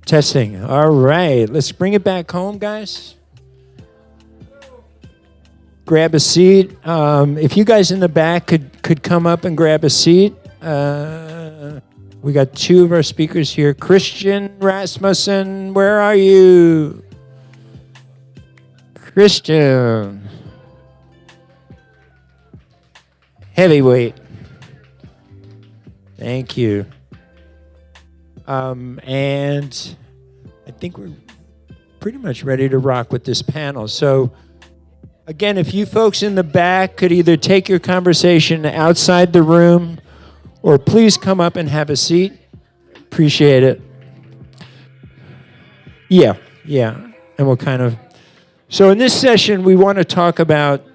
Testing. All right. Let's bring it back home, guys. Grab a seat. If you guys in the back could come up and grab a seat. We got two of our speakers here. Christian Rasmussen, where are you? Christian. Heavyweight. Thank you. And I think we're pretty much ready to rock with this panel. So, again, if you folks in the back could either take your conversation outside the room or please come up and have a seat. Appreciate it. Yeah. And we'll kind of... So in this session, we want to talk about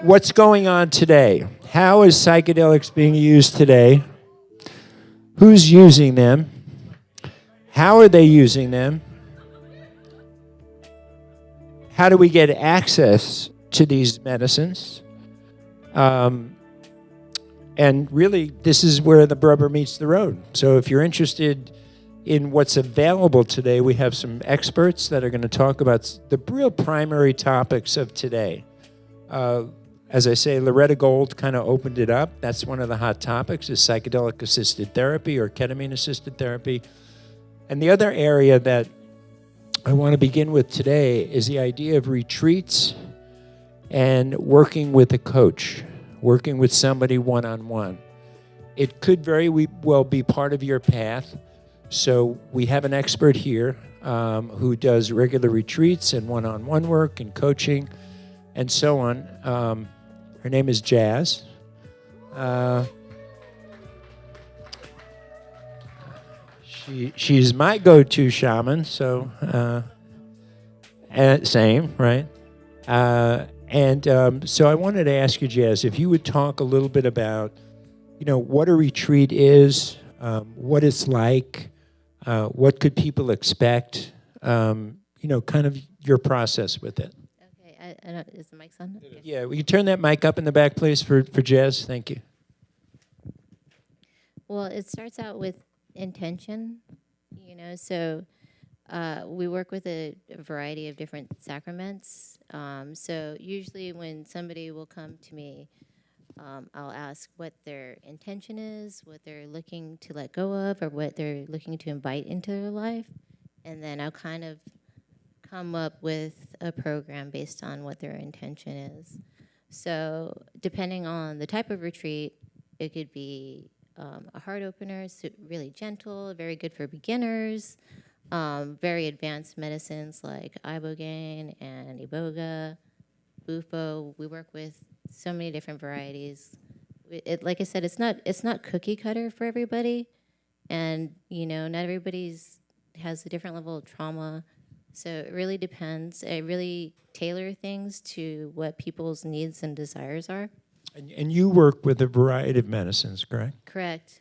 what's going on today. How is psychedelics being used today? Who's using them? How are they using them? How do we get access to these medicines? And really, this is where the rubber meets the road. So if you're interested in what's available today, we have some experts that are going to talk about the real primary topics of today. As I say, Loretta Gold kind of opened it up. That's one of the hot topics, is psychedelic-assisted therapy or ketamine-assisted therapy. And the other area that I want to begin with today is the idea of retreats and working with a coach, working with somebody one-on-one. It could very well be part of your path. So we have an expert here who does regular retreats and one-on-one work and coaching and so on. Her name is Jazz. She's my go-to shaman, so same, right? So I wanted to ask you, Jazz, if you would talk a little bit about, what a retreat is, what it's like, what could people expect, kind of your process with it. Okay, I don't, is the mic on? Okay. Yeah, will you turn that mic up in the back, please, for Jazz? Thank you. Well, it starts out with intention, so we work with a variety of different sacraments. So usually when somebody will come to me, I'll ask what their intention is, what they're looking to let go of, or what they're looking to invite into their life. And then I'll kind of come up with a program based on what their intention is. So depending on the type of retreat, it could be a heart opener, so really gentle, very good for beginners, very advanced medicines like ibogaine and iboga, bufo. We work with so many different varieties. Like I said, it's not cookie cutter for everybody, and not everybody's has a different level of trauma. So it really depends. I really tailor things to what people's needs and desires are. And you work with a variety of medicines, correct? Correct.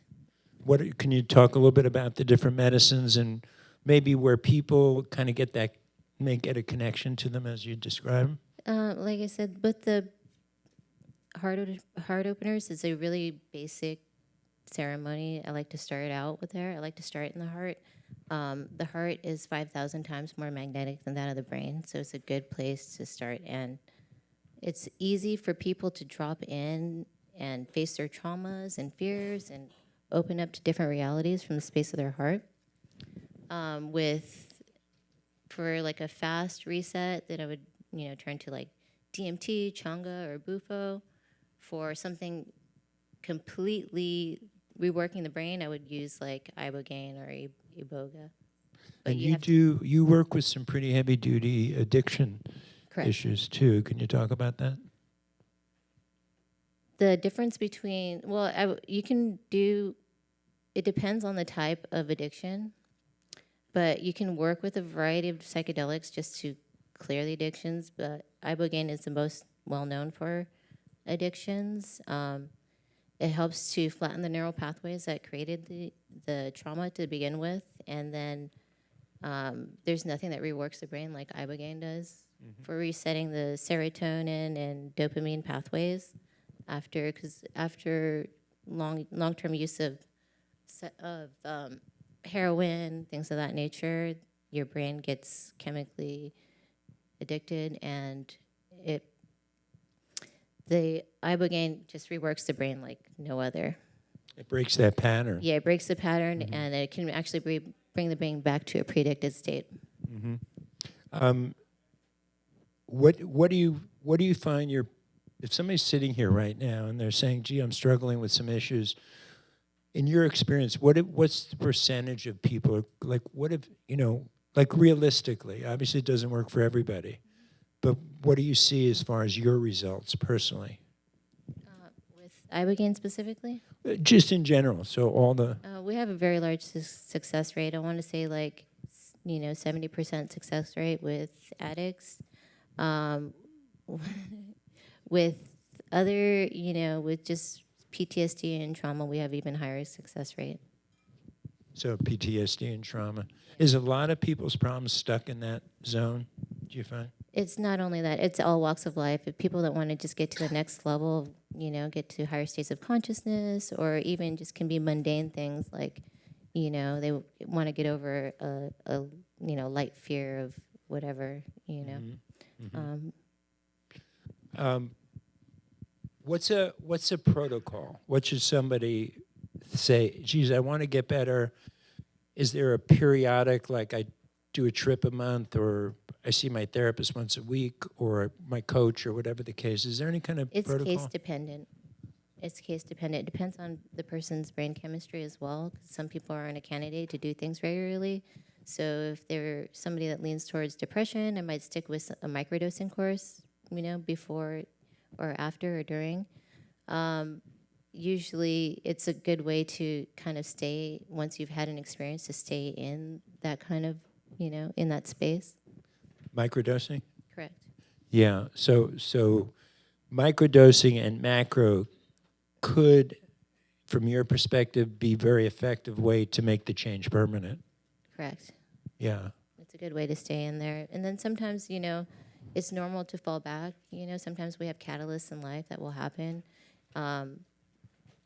Can you talk a little bit about the different medicines and maybe where people kind of get a connection to them as you describe them? Like I said, with the heart openers, is a really basic ceremony. I like to start out with there. I like to start in the heart. The heart is 5,000 times more magnetic than that of the brain, so it's a good place to start. And it's easy for people to drop in and face their traumas and fears and open up to different realities from the space of their heart. For like a fast reset, that I would turn to like DMT, changa, or bufo. For something completely reworking the brain, I would use like ibogaine or iboga. But And you work with some pretty heavy duty addiction Correct. issues too. Can you talk about that? The difference between, you can do, it depends on the type of addiction, but you can work with a variety of psychedelics just to clear the addictions, but ibogaine is the most well-known for addictions. It helps to flatten the neural pathways that created the trauma to begin with, and then there's nothing that reworks the brain like ibogaine does for resetting the serotonin and dopamine pathways after long-term use of heroin, things of that nature, your brain gets chemically addicted, and it the ibogaine just reworks the brain like no other. It breaks that pattern. Yeah, it breaks the pattern, and it can actually bring the brain back to a predicted state. What do you find if somebody's sitting here right now and they're saying, "Gee, I'm struggling with some issues," in your experience, what's the percentage of people like? What if like realistically? Obviously, it doesn't work for everybody, but what do you see as far as your results personally? With ibogaine specifically, Just in general. So all the we have a very large success rate. I want to say 70% success rate with addicts. With other, with just PTSD and trauma, we have even higher success rate. so PTSD and trauma. Is a lot of people's problems stuck in that zone? Do you find? It's not only that; it's all walks of life. If people that want to just get to the next level, get to higher states of consciousness, or even just can be mundane things like, they want to get over a light fear of whatever, What's a protocol? What should somebody say? Geez, I want to get better. Is there a periodic, like I do a trip a month, or I see my therapist once a week, or my coach, or whatever the case? Is there any kind of It's protocol? case dependent. It's case dependent. It depends on the person's brain chemistry as well. 'Cause some people aren't a candidate to do things regularly. So if they're somebody that leans towards depression, I might stick with a microdosing course, before or after or during. Usually it's a good way to kind of stay, once you've had an experience, to stay in that kind of, in that space. Microdosing? Correct. Yeah. So microdosing and macro could, from your perspective, be very effective way to make the change permanent. Correct. Yeah. It's a good way to stay in there. And then sometimes, it's normal to fall back. Sometimes we have catalysts in life that will happen.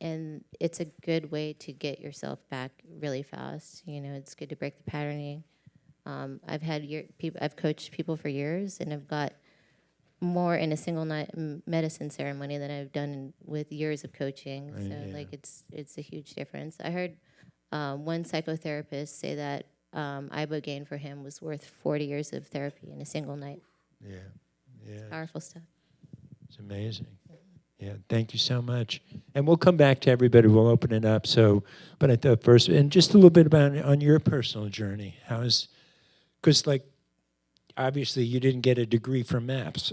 And it's a good way to get yourself back really fast. It's good to break the patterning. I've coached people for years, and I've got more in a single night medicine ceremony than I've done with years of coaching. So it's a huge difference. I heard one psychotherapist say that ibogaine for him was worth 40 years of therapy in a single night. Yeah. It's powerful stuff. It's amazing. Yeah, thank you so much. And we'll come back to everybody. We'll open it up. But I thought first, and just a little bit about on your personal journey. Because obviously you didn't get a degree from MAPS.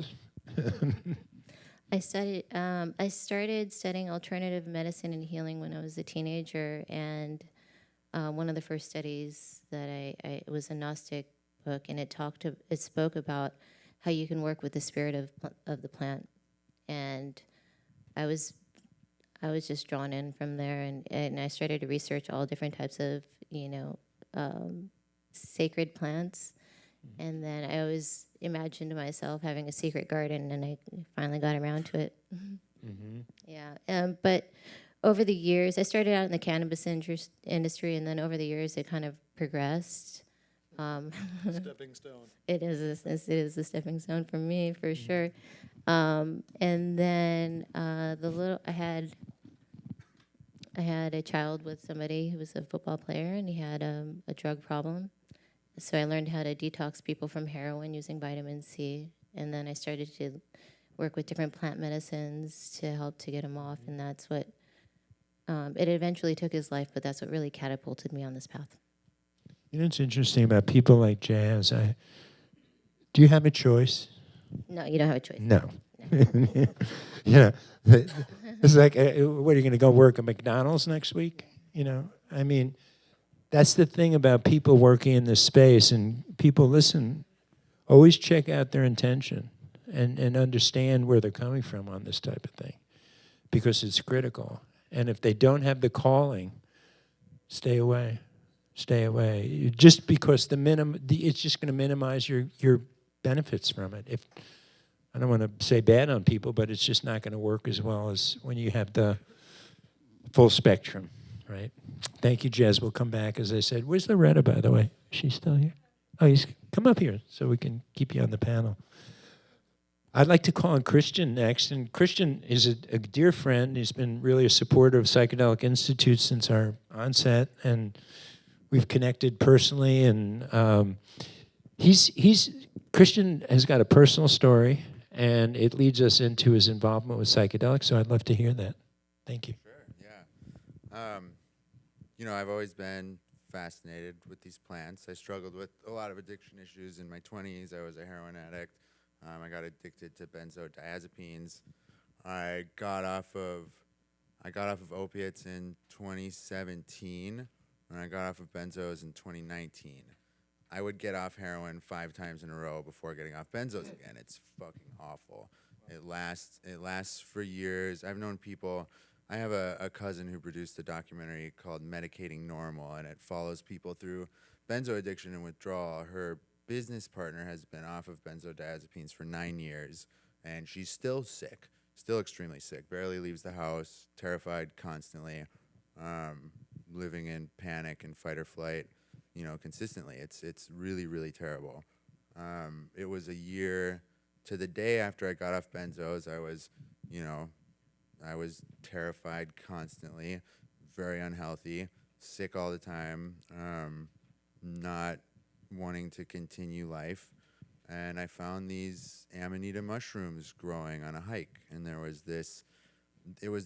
I started studying alternative medicine and healing when I was a teenager, and one of the first studies that it was a Gnostic book, and it spoke about how you can work with the spirit of the plant, and I was just drawn in from there, and I started to research all different types of sacred plants, and then I always imagined myself having a secret garden, and I finally got around to it. Mm-hmm. Yeah, but over the years, I started out in the cannabis industry, and then over the years, it kind of progressed. Stepping stone. It is a stepping stone for me, for sure. And then I had a child with somebody who was a football player, and he had a drug problem. So I learned how to detox people from heroin using vitamin C, and then I started to work with different plant medicines to help to get him off, and that's what it eventually took his life, but that's what really catapulted me on this path. It's interesting about people like Jazz. Do you have a choice? No, you don't have a choice. No. It's like, what, are you going to go work at McDonald's next week? I mean, that's the thing about people working in this space, and people, listen, always check out their intention and understand where they're coming from on this type of thing, because it's critical. And if they don't have the calling, stay away. Stay away. Just because it's just going to minimize your benefits from it. I don't want to say bad on people, but it's just not going to work as well as when you have the full spectrum. Right. Thank you, Jez. We'll come back, as I said. Where's Loretta, by the way? Is she still here? Oh, he's come up here so we can keep you on the panel. I'd like to call on Christian next. And Christian is a dear friend. He's been really a supporter of Psychedelic Institute since our onset. And we've connected personally. And Christian has got a personal story. And it leads us into his involvement with psychedelics. So I'd love to hear that. Thank you. Sure, yeah. I've always been fascinated with these plants. I struggled with a lot of addiction issues in my 20s. I was a heroin addict. I got addicted to benzodiazepines. I got off of opiates in 2017, and I got off of benzos in 2019. I would get off heroin 5 times in a row before getting off benzos again. It's fucking awful. It lasts for years. I've known people. I have a cousin who produced a documentary called Medicating Normal, and it follows people through benzo addiction and withdrawal. Her business partner has been off of benzodiazepines for 9 years, and she's still sick, still extremely sick, barely leaves the house, terrified constantly, living in panic and fight or flight, consistently. It's really, really terrible. It was a year to the day after I got off benzos. I was terrified constantly, very unhealthy, sick all the time, not wanting to continue life. And I found these Amanita mushrooms growing on a hike. And it was the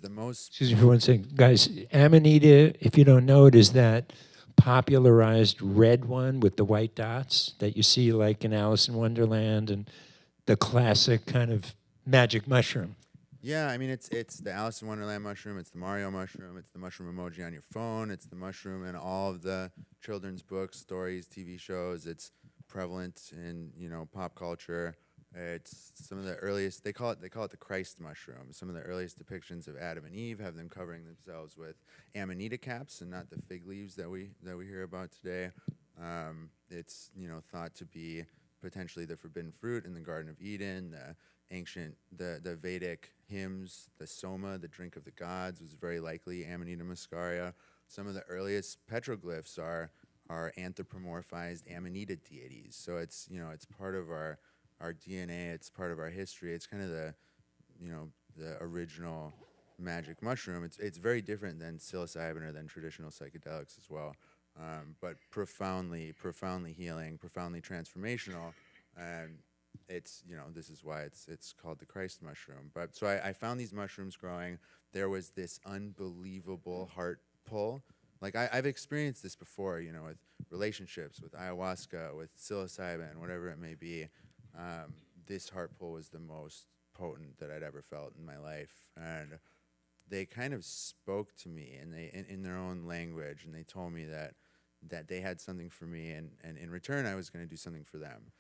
most... Excuse me for one second. Guys, Amanita, if you don't know it, is that popularized red one with the white dots that you see like in Alice in Wonderland and the classic kind of magic mushroom. Yeah, I mean, it's the Alice in Wonderland mushroom, it's the Mario mushroom, it's the mushroom emoji on your phone, it's the mushroom in all of the children's books, stories, TV shows. It's prevalent in, pop culture. It's some of the earliest, they call it the Christ mushroom. Some of the earliest depictions of Adam and Eve have them covering themselves with Amanita caps and not the fig leaves that we hear about today. It's, thought to be potentially the forbidden fruit in the Garden of Eden. The Vedic hymns, the Soma, the drink of the gods, was very likely Amanita muscaria. Some of the earliest petroglyphs are anthropomorphized Amanita deities. So it's part of our DNA. It's part of our history. It's kind of the original magic mushroom. It's very different than psilocybin or than traditional psychedelics as well, but profoundly healing, profoundly transformational. And it's, this is why it's called the Christ mushroom. But so I found these mushrooms growing. There was this unbelievable heart pull. Like I've experienced this before, with relationships, with ayahuasca, with psilocybin, whatever it may be. This heart pull was the most potent that I'd ever felt in my life. And they kind of spoke to me, and in their own language, and they told me that they had something for me, and in return I was going to do something for them.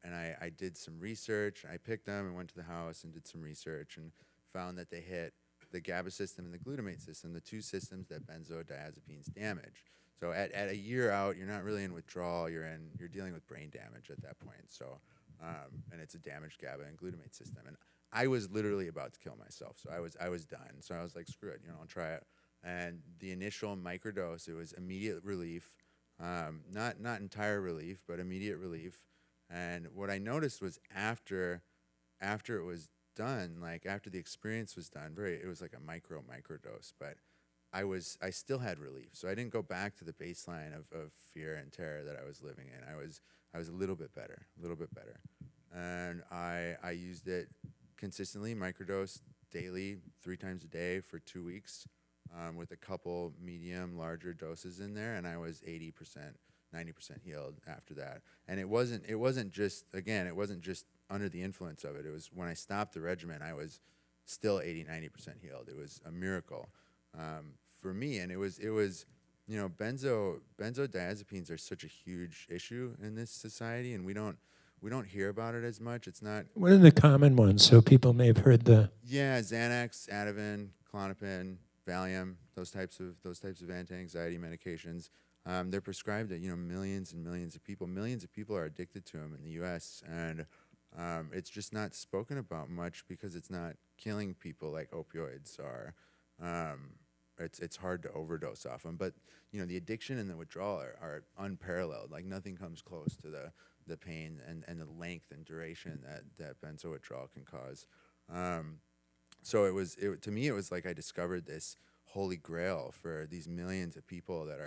And I did some research. I picked them and went to the house and did some research and found that they hit the GABA system and the glutamate system, the 2 systems that benzodiazepines damage. So at a year out, you're not really in withdrawal. You're dealing with brain damage at that point. So and it's a damaged GABA and glutamate system. And I was literally about to kill myself. So I was done. So I was like, screw it, I'll try it. And the initial microdose, it was immediate relief, not entire relief, but immediate relief. And what I noticed was after it was done, like after the experience was done, it was like a microdose, but I still had relief. So I didn't go back to the baseline of fear and terror that I was living in. I was a little bit better. And I used it consistently, microdose daily, 3 times a day for 2 weeks, with a couple medium, larger doses in there, and I was 80%, 90% healed after that. And it wasn't just under the influence of it. It was when I stopped the regimen, I was still 80, 90% healed. It was a miracle for me. And it was benzodiazepines are such a huge issue in this society, and we don't hear about it as much. It's not. What are the common ones? So people may have heard the. Yeah, Xanax, Ativan, Klonopin, Valium, those types of anti-anxiety medications. They're prescribed to millions and millions of people. Millions of people are addicted to them in the U.S. and it's just not spoken about much because it's not killing people like opioids are. it's hard to overdose off them. But the addiction and the withdrawal are unparalleled. Like nothing comes close to the pain and the length and duration that benzo withdrawal can cause. So to me it was like I discovered this holy grail for these millions of people that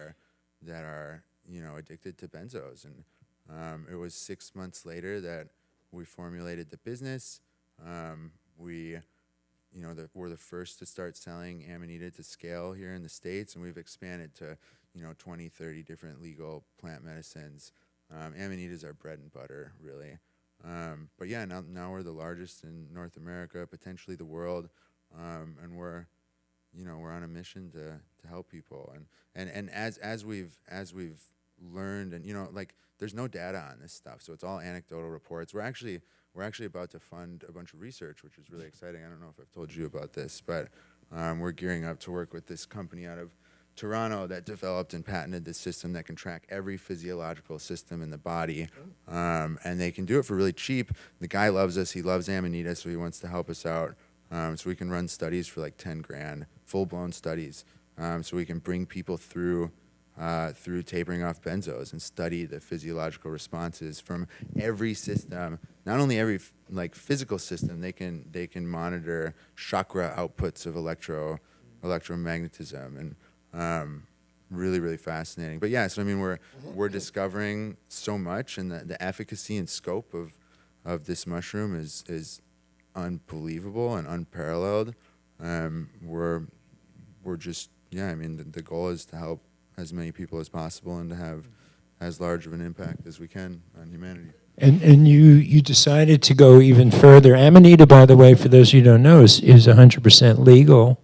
are addicted to benzos. And it was 6 months later that we formulated the business. We're the first to start selling Amanita to scale here in the States, and we've expanded to 20, 30 different legal plant medicines. Amanita is our bread and butter, really. But yeah, now we're the largest in North America, potentially the world, and we're on a mission to help people. And as we've learned, and like there's no data on this stuff, so it's all anecdotal reports. We're actually about to fund a bunch of research, which is really exciting. I don't know if I've told you about this, but we're gearing up to work with this company out of Toronto that developed and patented this system that can track every physiological system in the body, and they can do it for really cheap. The guy loves us. He loves Amanita, so he wants to help us out. So we can run studies for like 10 grand, full-blown studies, so we can bring people through tapering off benzos and study the physiological responses from every system. Not only every physical system, they can monitor chakra outputs of electromagnetism, and really, really fascinating. But yeah, so I mean we're discovering so much, and the efficacy and scope of this mushroom is unbelievable and unparalleled. We're just I mean the goal is to help as many people as possible and to have as large of an impact as we can on humanity. And you decided to go even further. Amanita, by the way, for those who don't know, is 100% legal,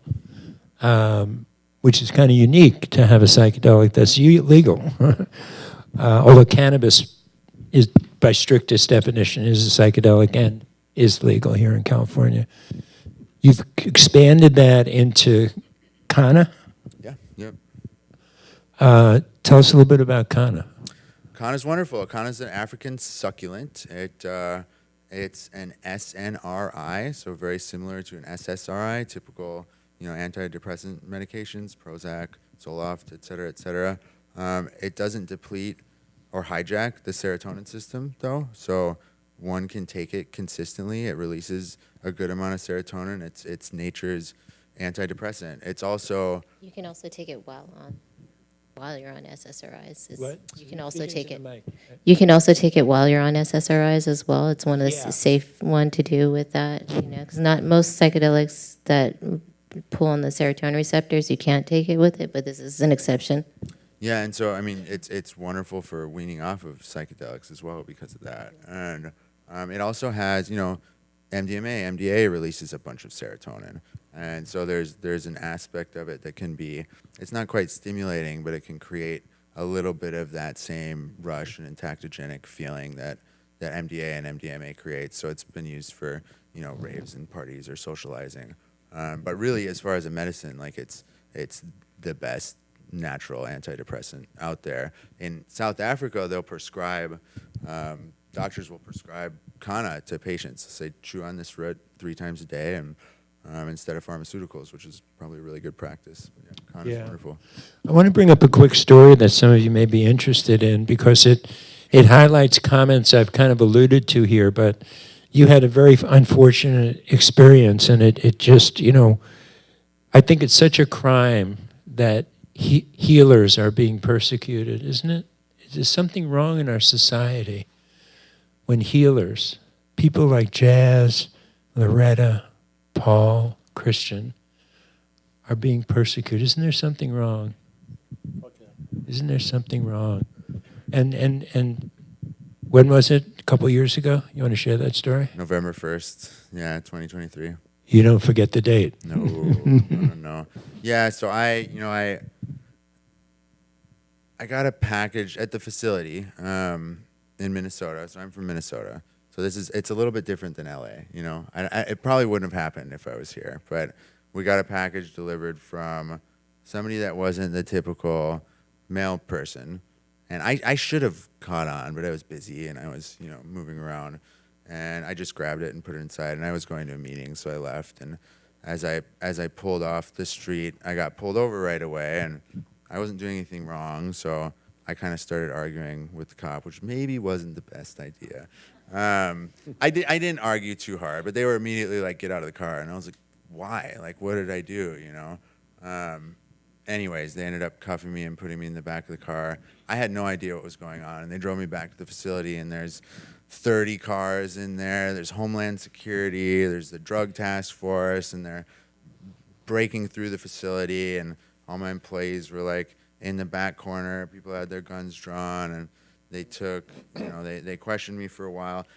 which is kind of unique to have a psychedelic that's legal. Although cannabis is, by strictest definition, is a psychedelic and is legal here in California. You've expanded that into Kana. Yeah. Yep. Tell us a little bit about Kana. Kana is wonderful. Kana is an African succulent. It's an SNRI, so very similar to an SSRI, typical antidepressant medications, Prozac, Zoloft, et cetera, et cetera. It doesn't deplete or hijack the serotonin system, though, so one can take it consistently. It releases a good amount of serotonin. It's nature's antidepressant. It's also... You can also take it while you're on SSRIs. What? You can also take it. Mic. You can also take it while you're on SSRIs as well. It's one of the Yeah. safe one to do with that. Because not most psychedelics that pull on the serotonin receptors, you can't take it with it, but this is an exception. Yeah, and so I mean, it's wonderful for weaning off of psychedelics as well because of that. And it also has, MDA releases a bunch of serotonin, and so there's an aspect of it that can be, it's not quite stimulating, but it can create a little bit of that same rush and entactogenic feeling that MDA and MDMA creates. So it's been used for raves and parties or socializing. But really, as far as a medicine, like it's the best natural antidepressant out there. In South Africa, they'll prescribe, doctors will prescribe Kana to patients. Say, chew on this root 3 times a day, and instead of pharmaceuticals, which is probably a really good practice. But yeah, Kana's wonderful. I want to bring up a quick story that some of you may be interested in because it highlights comments I've kind of alluded to here, but you had a very unfortunate experience, and it just, I think it's such a crime that healers are being persecuted, isn't it? Is there something wrong in our society when healers, people like Jazz, Loretta, Paul, Christian, are being persecuted? Isn't there something wrong? Okay. Isn't there something wrong? And when was it? A couple years ago? You want to share that story? November 1st, 2023. You don't forget the date. No. Yeah, so I got a package at the facility in Minnesota. So I'm from Minnesota. So it's a little bit different than LA. It probably wouldn't have happened if I was here. But we got a package delivered from somebody that wasn't the typical male person. And I should have caught on, but I was busy and I was, moving around. And I just grabbed it and put it inside. And I was going to a meeting, so I left. And as I pulled off the street, I got pulled over right away, and I wasn't doing anything wrong, so I kind of started arguing with the cop, which maybe wasn't the best idea. I didn't argue too hard, but they were immediately like, "Get out of the car," and I was like, "Why? Like, what did I do?" You know. Anyways, they ended up cuffing me and putting me in the back of the car. I had no idea what was going on, and they drove me back to the facility, and there's 30 cars in there. There's Homeland Security, there's the Drug Task Force, and they're breaking through the facility, and all my employees were like in the back corner. People had their guns drawn, and they took, you know, they questioned me for a while.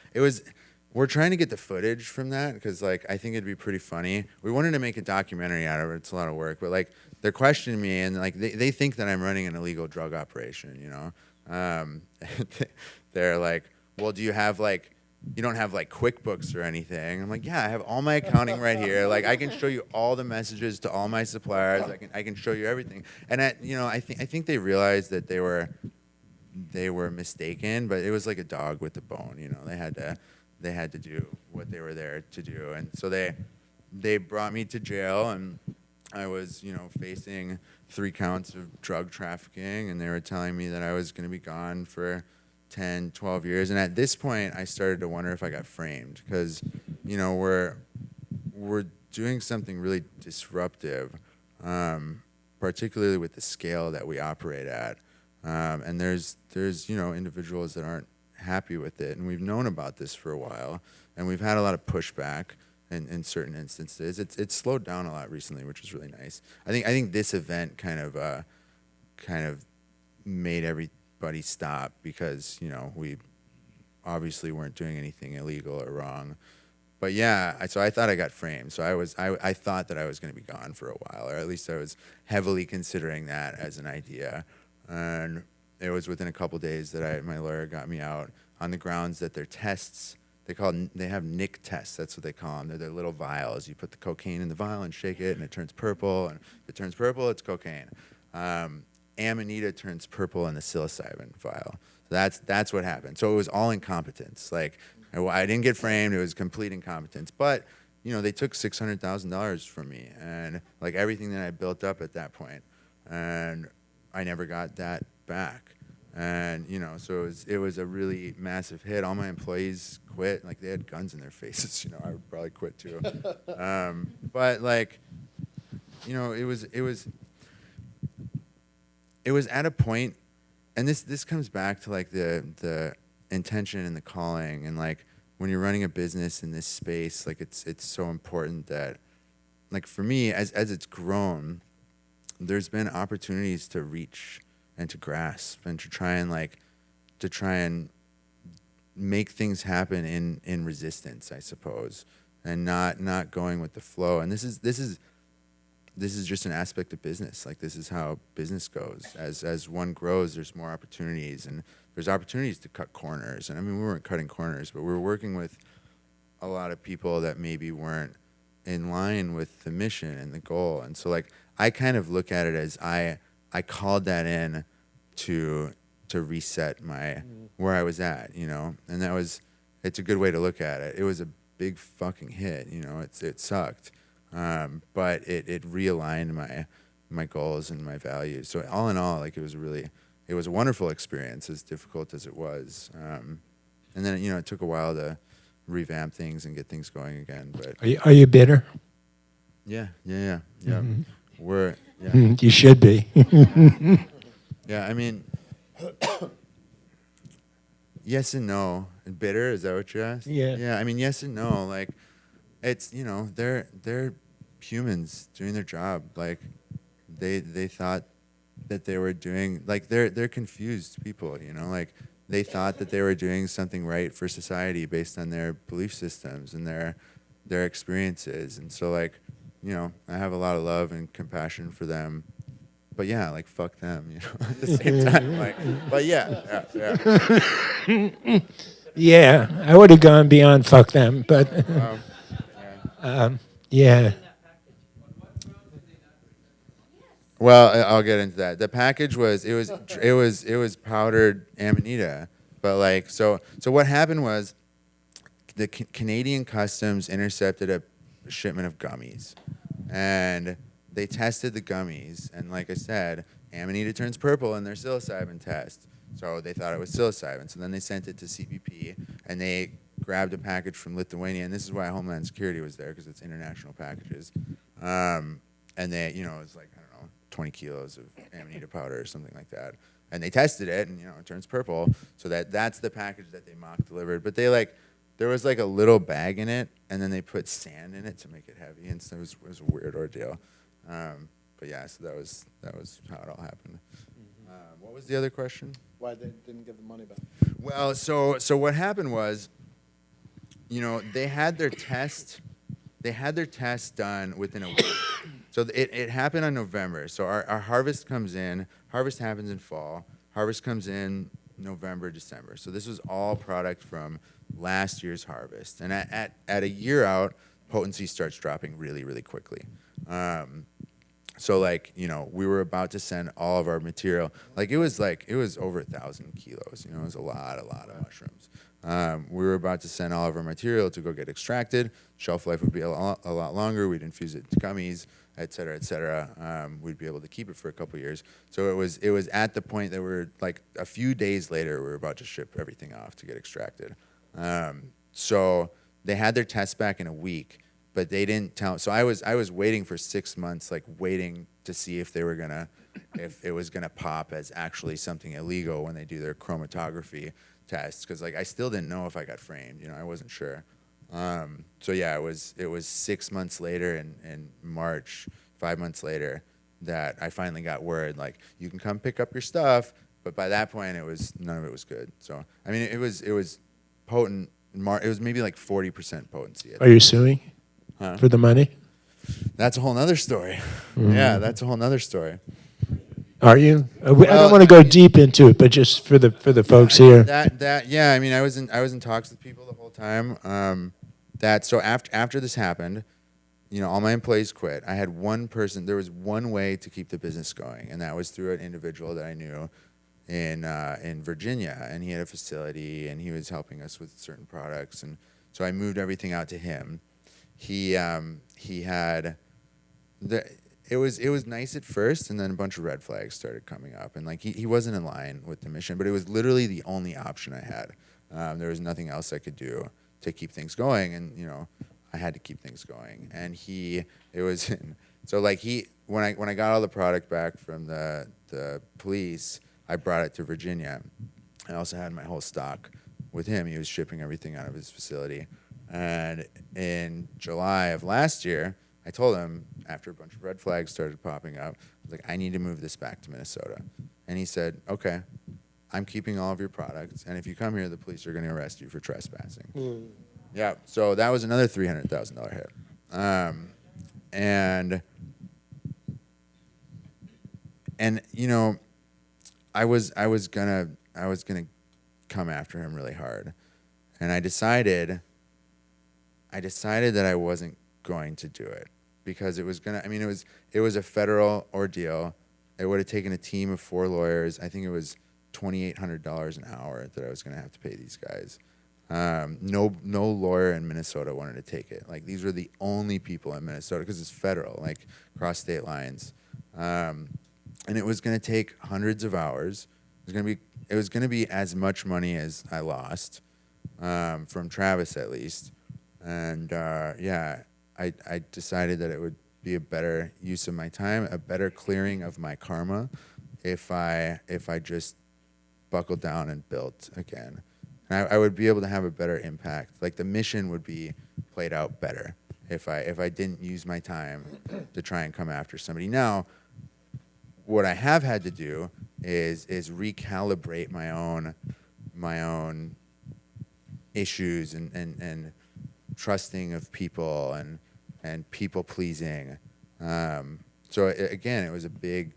We're trying to get the footage from that because, like, I think it'd be pretty funny. We wanted to make a documentary out of it. It's a lot of work, but like they're questioning me, and like they think that I'm running an illegal drug operation. You know, they're like, "Well, do you have like?" You don't have like QuickBooks or anything. I'm like, yeah, I have all my accounting right here. Like, I can show you all the messages to all my suppliers. I can show you everything. And I think they realized that they were mistaken, but it was like a dog with a bone. You know, they had to do what they were there to do. And so they brought me to jail, and I was, you know, facing 3 counts of drug trafficking, and they were telling me that I was going to be gone for 10, 12 years. And at this point, I started to wonder if I got framed because, you know, we're doing something really disruptive, particularly with the scale that we operate at. And there's you know, individuals that aren't happy with it. And we've known about this for a while, and we've had a lot of pushback in certain instances. It's slowed down a lot recently, which is really nice. I think this event kind of made everybody stop because, you know, we obviously weren't doing anything illegal or wrong. But yeah, so I thought I got framed. So I thought that I was going to be gone for a while, or at least I was heavily considering that as an idea. And it was within a couple days that my lawyer got me out on the grounds that their tests, they have NIC tests. That's what they call them. They're their little vials. You put the cocaine in the vial and shake it, and it turns purple. And if it turns purple, it's cocaine. Amanita turns purple in the psilocybin vial. So that's what happened. So it was all incompetence. Like, I didn't get framed. It was complete incompetence. But, you know, they took $600,000 from me, and like everything that I built up at that point, and I never got that back. And, you know, so it was a really massive hit. All my employees quit. Like, they had guns in their faces. You know, I would probably quit too. But like, you know, it was at a point, and this comes back to like the intention and the calling, and like when you're running a business in this space, like it's so important that, like, for me, as it's grown, there's been opportunities to reach and to grasp and to try and make things happen in resistance, I suppose, and not going with the flow. And this is just an aspect of business. Like, this is how business goes. As one grows, there's more opportunities, and there's opportunities to cut corners. And I mean, we weren't cutting corners, but we were working with a lot of people that maybe weren't in line with the mission and the goal. And so, like, I kind of look at it as I called that in to reset where I was at, you know. And it's a good way to look at it. It was a big fucking hit, you know. It sucked. But it realigned my goals and my values. So all in all, like, it was a wonderful experience, as difficult as it was. And then, you know, it took a while to revamp things and get things going again. But Are you bitter? yeah. Mm-hmm. Yeah. You should be. Yeah, I mean, yes and no. And bitter, is that what you asked? Yeah. Yeah, I mean, yes and no. Like, it's, you know, they're humans doing their job. Like, they thought that they were doing, like, they're confused people, you know. Like, they thought that they were doing something right for society based on their belief systems and their experiences. And so, like, you know, I have a lot of love and compassion for them. But yeah, like, fuck them, you know, at the same time. Like, but yeah. Yeah, I would have gone beyond fuck them, but yeah. Well, I'll get into that. The package was powdered Amanita, but so what happened was the Canadian Customs intercepted shipment of gummies, and they tested the gummies, and like I said, Amanita turns purple in their psilocybin test, so they thought it was psilocybin. So then they sent it to CBP, and they grabbed a package from Lithuania, and this is why Homeland Security was there, because it's international packages. And they, you know, it was like, I don't know, 20 kilos of Amanita powder or something like that. And they tested it, and, you know, it turns purple. So that's the package that they mock delivered. But they, like, there was, like, a little bag in it, and then they put sand in it to make it heavy. And so it was a weird ordeal. But, yeah, so that was how it all happened. What was the other question? Why they didn't give the money back? Well, so what happened was, you know, they had their test done within a week. So it happened on November. So our harvest comes in. Harvest happens in fall. Harvest comes in November, December. So this was all product from last year's harvest. And at a year out, potency starts dropping really, really quickly. So, like, you know, we were about to send all of our material. It was over 1,000 kilos. You know, it was a lot of mushrooms. We were about to send all of our material to go get extracted. Shelf life would be a lot longer. We'd infuse it into gummies, et cetera, et cetera. We'd be able to keep it for a couple years. So it was at the point that we're, like, a few days later, we were about to ship everything off to get extracted. So they had their tests back in a week, but they didn't tell. So I was waiting for 6 months, like, waiting to see if if it was gonna pop as actually something illegal when they do their chromatography tests, because, like, I still didn't know if I got framed. You know, I wasn't sure. So yeah, it was 6 months later in March, 5 months later, that I finally got word, like, you can come pick up your stuff. But by that point, none of it was good. So I mean, it was potent. It was maybe like 40% potency. Are you suing for the money? That's a whole nother story. Yeah, that's a whole nother story. Are you? I don't want to go deep into it, but just for the folks here. Yeah. I mean, I was in talks with people the whole time. So after this happened, you know, all my employees quit. I had one person. There was one way to keep the business going, and that was through an individual that I knew in Virginia, and he had a facility, and he was helping us with certain products, and so I moved everything out to him. He had it was nice at first, and then a bunch of red flags started coming up, and, like, he wasn't in line with the mission, but it was literally the only option I had. There was nothing else I could do to keep things going, and, you know, I had to keep things going. And when I got all the product back from the police, I brought it to Virginia. I also had my whole stock with him. He was shipping everything out of his facility. And in July of last year, I told him, after a bunch of red flags started popping up, I was like, I need to move this back to Minnesota. And he said, okay, I'm keeping all of your products, and if you come here, the police are going to arrest you for trespassing. Yeah, so that was another $300,000 hit. And you know, I was gonna come after him really hard, and I decided that I wasn't going to do it, because it was a federal ordeal. It would have taken a team of 4 lawyers. I think it was $2,800 an hour that I was going to have to pay these guys. No lawyer in Minnesota wanted to take it. Like, these were the only people in Minnesota, because it's federal, like, cross state lines. And it was going to take hundreds of hours. It was going to be as much money as I lost, from Travis at least. And yeah, I decided that it would be a better use of my time, a better clearing of my karma, if I just buckled down and built again. And I would be able to have a better impact. Like, the mission would be played out better if I didn't use my time to try and come after somebody. Now, what I have had to do is recalibrate my own issues and trusting of people and people pleasing. So again, it was a big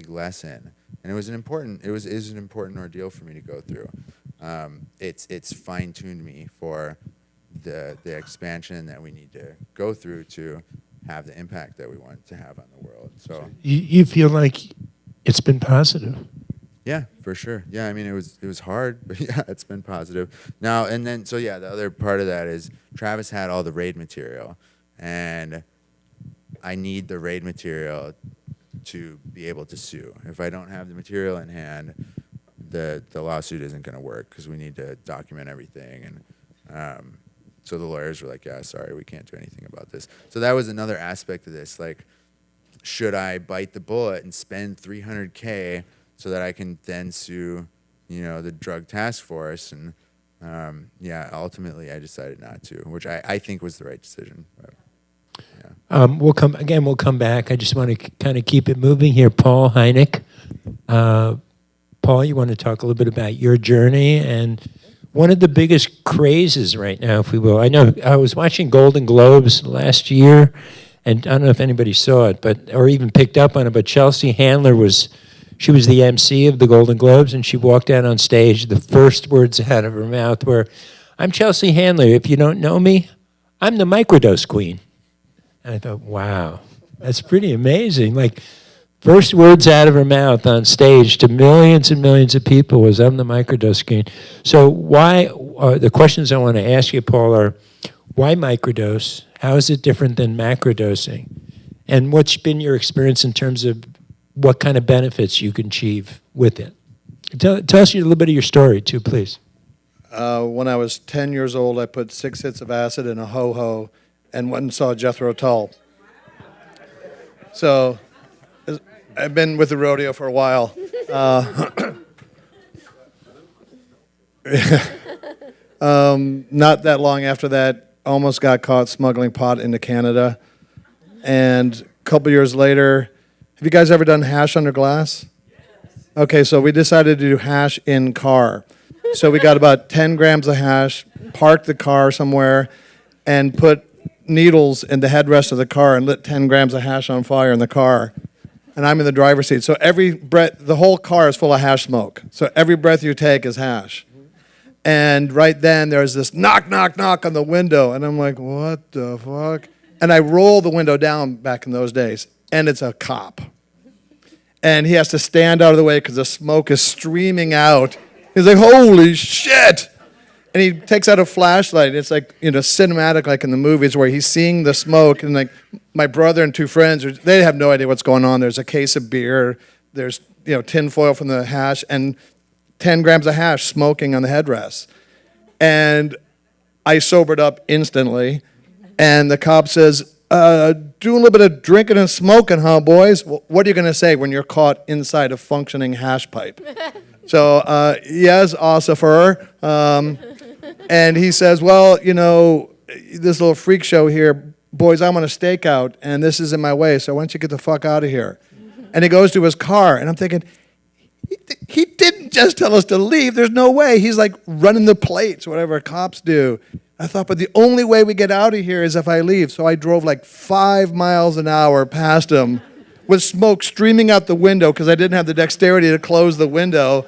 lesson, and it was an important ordeal for me to go through. It's fine-tuned me for the expansion that we need to go through to have the impact that we want to have on the world. So You feel like it's been positive? yeah, for sure. Yeah, I mean, it was hard, but yeah, it's been positive. Now, and then, so yeah, the other part of that is Travis had all the raid material, and I need the raid material to be able to sue. If I don't have the material in hand, the lawsuit isn't going to work because we need to document everything. And so the lawyers were like, yeah, sorry, we can't do anything about this. So that was another aspect of this. Like, should I bite the bullet and spend $300K so that I can then sue, the drug task force? And yeah, ultimately I decided not to, which I think was the right decision. But, yeah. We'll come back. I just want to kind of keep it moving here. Paul Heineck. Paul, you want to talk a little bit about your journey and one of the biggest crazes right now, if we will. I know I was watching Golden Globes last year, and I don't know if anybody saw it, or even picked up on it, but Chelsea Handler was the MC of the Golden Globes, and she walked out on stage. The first words out of her mouth were, "I'm Chelsea Handler. If you don't know me, I'm the microdose queen." And I thought, wow, that's pretty amazing. Like, first words out of her mouth on stage to millions and millions of people was, "I'm the microdose queen." So why, the questions I want to ask you, Paul, are why microdose? How is it different than macrodosing? And what's been your experience in terms of what kind of benefits you can achieve with it? Tell us a little bit of your story, too, please. When I was 10 years old, I put 6 hits of acid in a ho-ho and went and saw Jethro Tull. So I've been with the rodeo for a while. Not that long after that, almost got caught smuggling pot into Canada. And a couple years later, have you guys ever done hash under glass? Okay, so we decided to do hash in car. So we got about 10 grams of hash, parked the car somewhere, and put needles in the headrest of the car and lit 10 grams of hash on fire in the car. And I'm in the driver's seat. So every breath, the whole car is full of hash smoke. So every breath you take is hash. And right then there's this knock, knock, knock on the window. And I'm like, what the fuck? And I roll the window down back in those days. And it's a cop. And he has to stand out of the way because the smoke is streaming out. He's like, holy shit. And he takes out a flashlight. It's like, cinematic like in the movies where he's seeing the smoke. And like my brother and 2 friends, they have no idea what's going on. There's a case of beer. There's, tin foil from the hash and 10 grams of hash smoking on the headrest. And I sobered up instantly. And the cop says, doing a little bit of drinking and smoking, huh, boys? Well, what are you going to say when you're caught inside a functioning hash pipe? So, yes, officer. And he says, well, this little freak show here, boys, I'm on a stakeout, and this is in my way, so why don't you get the fuck out of here? And he goes to his car, and I'm thinking, he didn't just tell us to leave. There's no way. He's like running the plates, whatever cops do. I thought, but the only way we get out of here is if I leave. So I drove like 5 miles an hour past him with smoke streaming out the window because I didn't have the dexterity to close the window.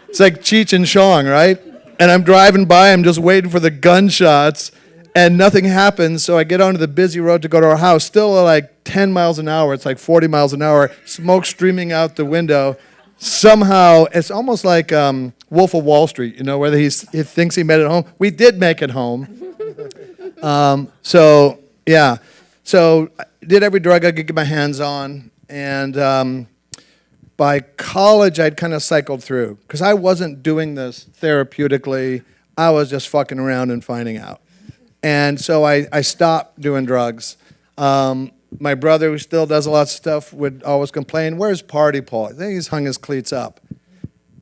It's like Cheech and Chong, right? And I'm driving by him just waiting for the gunshots, and nothing happens. So I get onto the busy road to go to our house, still at like 10 miles an hour. It's like 40 miles an hour, smoke streaming out the window. Somehow, it's almost like Wolf of Wall Street, where he thinks he made it home. We did make it home. So I did every drug I could get my hands on. And by college, I'd kind of cycled through. Because I wasn't doing this therapeutically. I was just fucking around and finding out. And so I stopped doing drugs. My brother, who still does a lot of stuff, would always complain, where's Party Paul? I think he's hung his cleats up.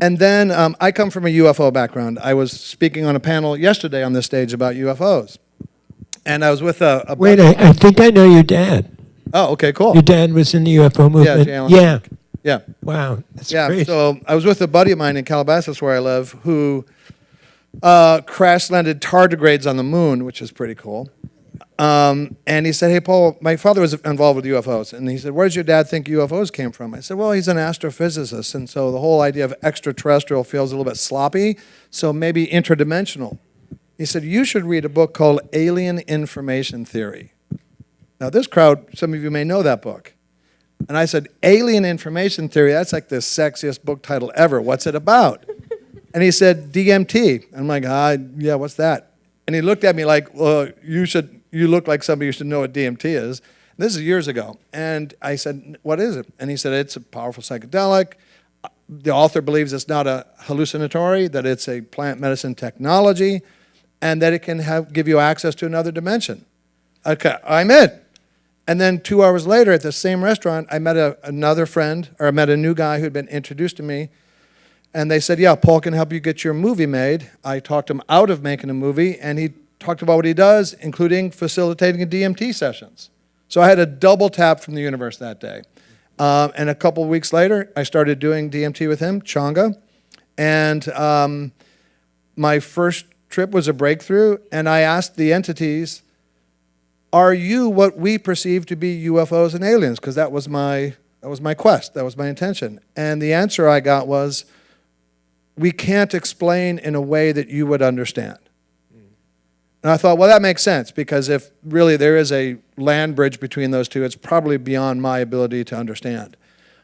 And then I come from a UFO background. I was speaking on a panel yesterday on this stage about UFOs. And I was with a Wait, I think I know your dad. Oh, okay, cool. Your dad was in the UFO movement? Yeah. Yeah. Wow, that's yeah, great. So I was with a buddy of mine in Calabasas, where I live, who crash-landed tardigrades on the moon, which is pretty cool. And he said, hey, Paul, my father was involved with UFOs. And he said, where does your dad think UFOs came from? I said, well, he's an astrophysicist. And so the whole idea of extraterrestrial feels a little bit sloppy, so maybe interdimensional. He said, you should read a book called Alien Information Theory. Now, this crowd, some of you may know that book. And I said, Alien Information Theory, that's like the sexiest book title ever. What's it about? And he said, DMT. I'm like, yeah, what's that? And he looked at me like, well, you should you look like somebody who should know what DMT is. This is years ago. And I said, what is it? And he said, it's a powerful psychedelic. The author believes it's not a hallucinatory, that it's a plant medicine technology, and that it can give you access to another dimension. Okay, I'm in. And then 2 hours later at the same restaurant, I met another friend, or I met a new guy who had been introduced to me. And they said, yeah, Paul can help you get your movie made. I talked him out of making a movie, and he talked about what he does, including facilitating DMT sessions. So I had a double tap from the universe that day. And a couple of weeks later, I started doing DMT with him, Changa. And my first trip was a breakthrough, and I asked the entities, are you what we perceive to be UFOs and aliens? Because that was my quest, that was my intention. And the answer I got was, we can't explain in a way that you would understand. And I thought, well, that makes sense, because if really there is a land bridge between those two, it's probably beyond my ability to understand.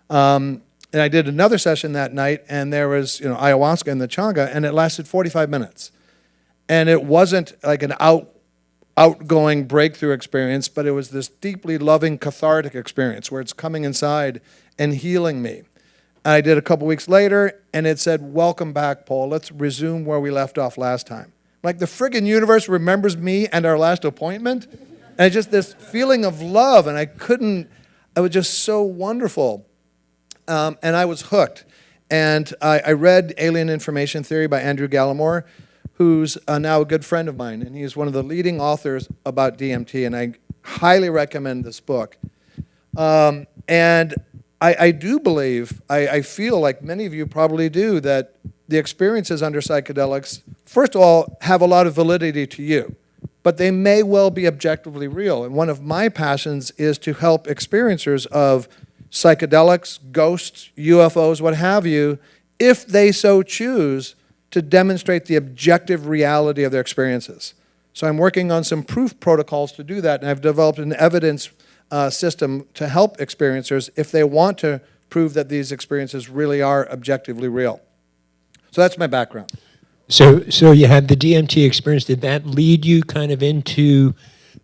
And I did another session that night, and there was ayahuasca in the Changa, and it lasted 45 minutes. And it wasn't like an outgoing breakthrough experience, but it was this deeply loving, cathartic experience where it's coming inside and healing me. I did a couple weeks later, and it said, welcome back, Paul. Let's resume where we left off last time. Like the friggin' universe remembers me and our last appointment. And just this feeling of love, and it was just so wonderful. And I was hooked. And I read Alien Information Theory by Andrew Gallimore, who's now a good friend of mine. And he's one of the leading authors about DMT, and I highly recommend this book. And I do believe, I feel like many of you probably do, that the experiences under psychedelics, first of all, have a lot of validity to you, but they may well be objectively real. And one of my passions is to help experiencers of psychedelics, ghosts, UFOs, what have you, if they so choose, to demonstrate the objective reality of their experiences. So I'm working on some proof protocols to do that, and I've developed an evidence system to help experiencers if they want to prove that these experiences really are objectively real. So that's my background. So you had the DMT experience. Did that lead you kind of into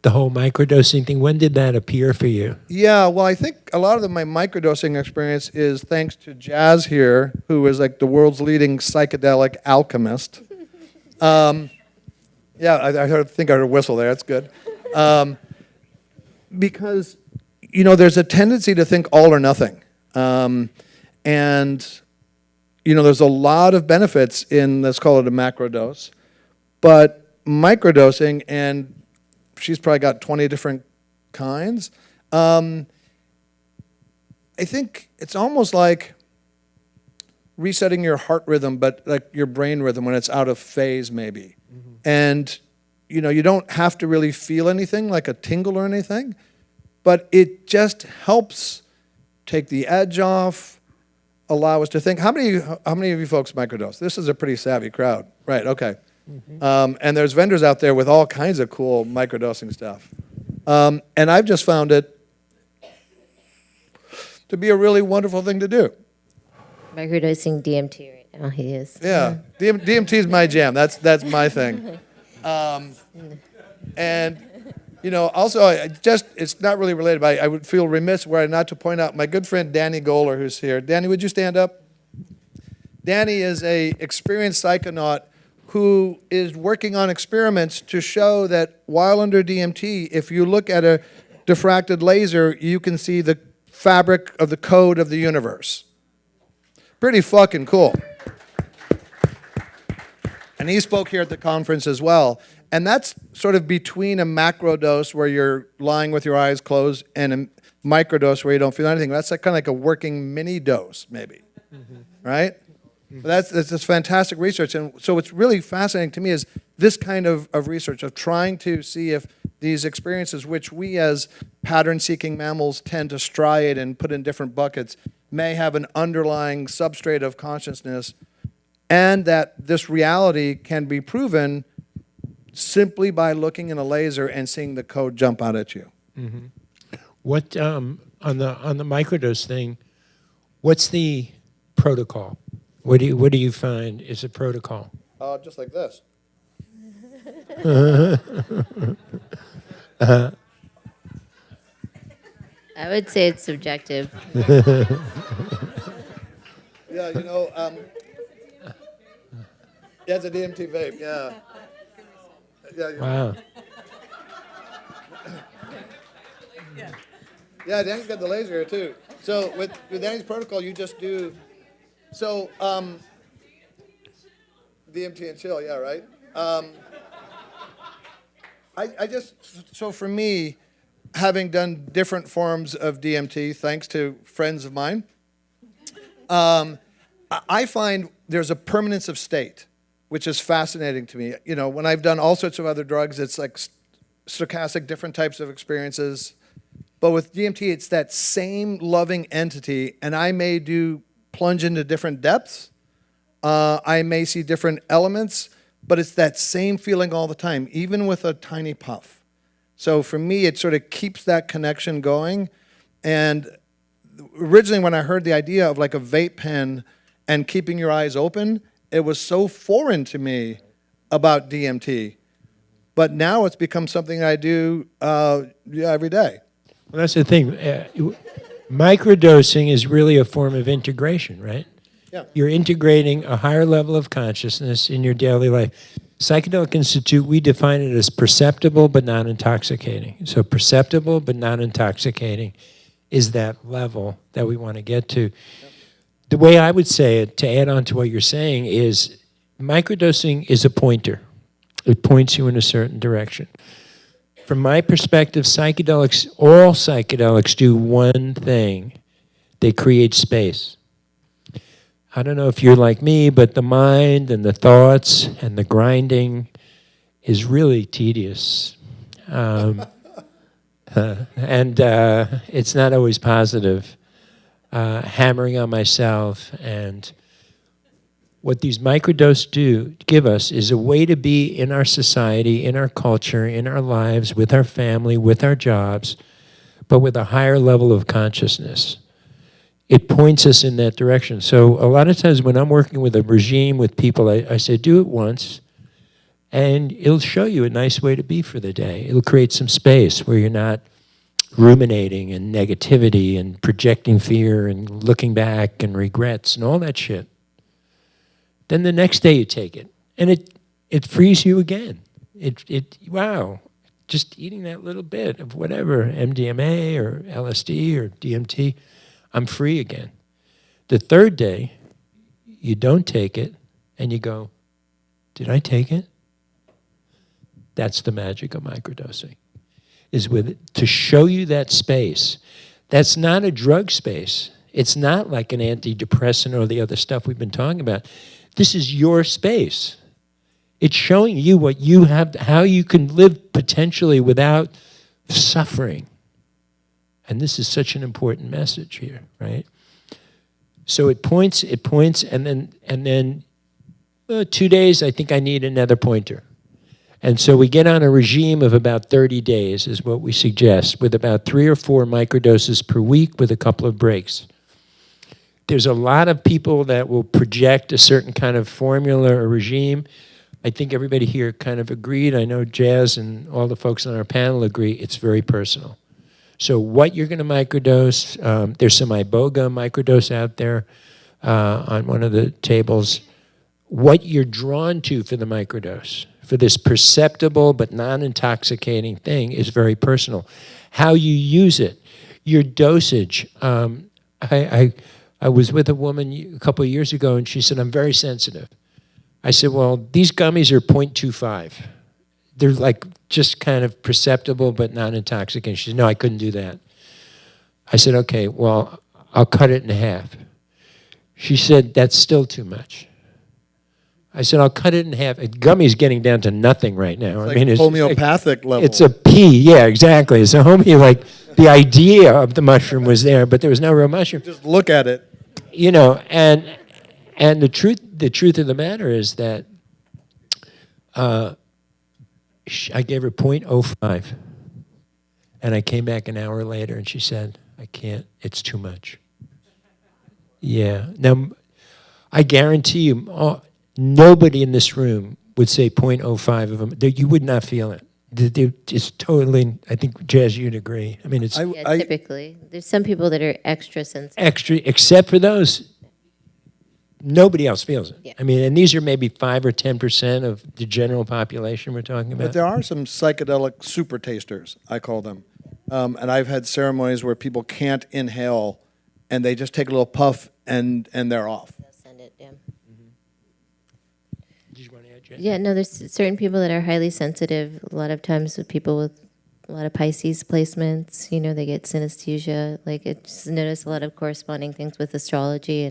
the whole microdosing thing? When did that appear for you? Yeah, well, I think a lot of my microdosing experience is thanks to Jazz here, who is like the world's leading psychedelic alchemist. Yeah, I think I heard a whistle there. That's good. Because, there's a tendency to think all or nothing. And there's a lot of benefits in, let's call it a macro dose. But microdosing, and she's probably got 20 different kinds, I think it's almost like resetting your heart rhythm, but like your brain rhythm when it's out of phase maybe. Mm-hmm. And, you don't have to really feel anything, like a tingle or anything, but it just helps take the edge off, allow us to think. How many of you folks microdose? This is a pretty savvy crowd. Right, okay. Mm-hmm. And there's vendors out there with all kinds of cool microdosing stuff. And I've just found it to be a really wonderful thing to do. Microdosing DMT right now, he is. Yeah, DMT is my jam. That's my thing. And also, it's not really related, but I would feel remiss were I not to point out my good friend Danny Goler, who's here. Danny, would you stand up? Danny is a experienced psychonaut who is working on experiments to show that while under DMT, if you look at a diffracted laser, you can see the fabric of the code of the universe. Pretty fucking cool. And he spoke here at the conference as well. And that's sort of between a macro dose where you're lying with your eyes closed and a microdose where you don't feel anything. That's kind of like a working mini dose, maybe, right? Mm-hmm. But that's just fantastic research. And so what's really fascinating to me is this kind of research, of trying to see if these experiences, which we as pattern-seeking mammals tend to striate and put in different buckets, may have an underlying substrate of consciousness, and that this reality can be proven simply by looking in a laser and seeing the code jump out at you. Mm-hmm. What on the microdose thing? What's the protocol? What do you find is a protocol? Just like this. I would say it's subjective. Yeah, you know, yeah, it's a DMT vape. Yeah. Yeah. Wow. Yeah, Danny's got the laser here too. So with Danny's protocol, you just do DMT and chill. Yeah, right. I just so for me, having done different forms of DMT, thanks to friends of mine, I find there's a permanence of state, which is fascinating to me. You know, when I've done all sorts of other drugs, it's like stochastic, different types of experiences. But with DMT, it's that same loving entity, and I may plunge into different depths. I may see different elements, but it's that same feeling all the time, even with a tiny puff. So for me, it sort of keeps that connection going. And originally, when I heard the idea of like a vape pen and keeping your eyes open, it was so foreign to me about DMT. But now it's become something I do every day. Well, that's the thing. Microdosing is really a form of integration, right? Yeah. You're integrating a higher level of consciousness in your daily life. Psychedelic Institute, we define it as perceptible but not intoxicating. So perceptible but not intoxicating is that level that we want to get to. Yep. The way I would say it, to add on to what you're saying, is microdosing is a pointer. It points you in a certain direction. From my perspective, all psychedelics do one thing. They create space. I don't know if you're like me, but the mind and the thoughts and the grinding is really tedious. And it's not always positive. Hammering on myself. And what these microdoses give us is a way to be in our society, in our culture, in our lives, with our family, with our jobs, but with a higher level of consciousness. It points us in that direction. So a lot of times when I'm working with a regime, with people, I say, do it once, and it'll show you a nice way to be for the day. It'll create some space where you're not ruminating and negativity and projecting fear and looking back and regrets and all that shit. Then the next day you take it, and it frees you again. Wow, just eating that little bit of whatever, MDMA or LSD or DMT, I'm free again. The third day, you don't take it, and you go, did I take it? That's the magic of microdosing, is to show you that space. That's not a drug space. It's not like an antidepressant or the other stuff we've been talking about. This is your space. It's showing you what you have, how you can live potentially without suffering. And this is such an important message here, right? So it points, and then 2 days, I think I need another pointer. And so we get on a regime of about 30 days is what we suggest, with about 3 or 4 microdoses per week with a couple of breaks. There's a lot of people that will project a certain kind of formula or regime. I think everybody here kind of agreed. I know Jazz and all the folks on our panel agree it's very personal. So what you're going to microdose, there's some iboga microdose out there on one of the tables. What you're drawn to for the microdose, for this perceptible but non-intoxicating thing, is very personal. How you use it, your dosage. I was with a woman a couple of years ago, and she said, I'm very sensitive. I said, well, these gummies are 0.25. They're like just kind of perceptible but not intoxicating. She said, no, I couldn't do that. I said, okay, well, I'll cut it in half. She said, that's still too much. I said, I'll cut it in half. Gummy's getting down to nothing right now. It's like homeopathic level. It's a pea, yeah, exactly. So like the idea of the mushroom was there, but there was no real mushroom. Just look at it. You know, and the truth of the matter is that I gave her 0.05, and I came back an hour later, and she said, I can't, it's too much. Yeah. Now, I guarantee you, nobody in this room would say 0.05 of them. You would not feel it. It's totally, I think, Jazz, you'd agree. I mean, it's Yeah, typically. There's some people that are extra sensitive. extra, except for those, nobody else feels it. Yeah. I mean, and these are maybe 5 or 10% of the general population we're talking about. But there are some psychedelic super tasters, I call them. And I've had ceremonies where people can't inhale and they just take a little puff and they're off. They'll send it, yeah. Did you want to add, Jay? Yeah, no, there's certain people that are highly sensitive. A lot of times with people with a lot of Pisces placements, they get synesthesia. Like, it's notice a lot of corresponding things with astrology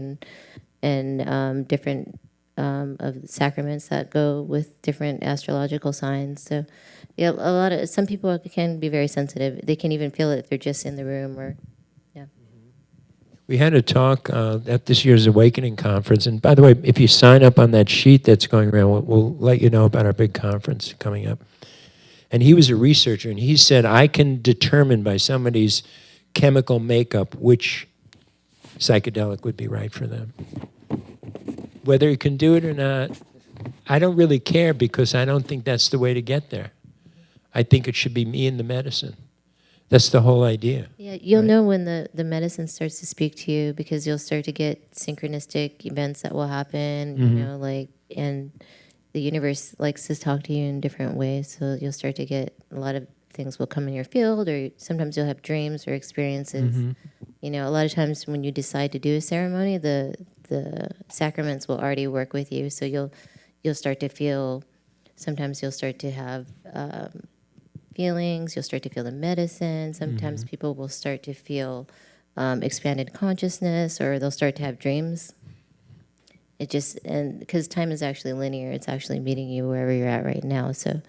and different of the sacraments that go with different astrological signs. So, yeah, some people can be very sensitive. They can even feel it if they're just in the room or, yeah. We had a talk at this year's Awakening Conference. And by the way, if you sign up on that sheet that's going around, we'll let you know about our big conference coming up. And he was a researcher, and he said, I can determine by somebody's chemical makeup which psychedelic would be right for them. Whether he can do it or not, I don't really care because I don't think that's the way to get there. I think it should be me and the medicine. That's the whole idea. Yeah, you'll Right. know when the medicine starts to speak to you because you'll start to get synchronistic events that will happen, and the universe likes to talk to you in different ways. So you'll start to get a lot of things will come in your field, or sometimes you'll have dreams or experiences. A lot of times when you decide to do a ceremony, the sacraments will already work with you. So you'll start to feel. Sometimes you'll start to have feelings. You'll start to feel the medicine. Sometimes people will start to feel expanded consciousness, or they'll start to have dreams. And because time is actually linear, it's actually meeting you wherever you're at right now. So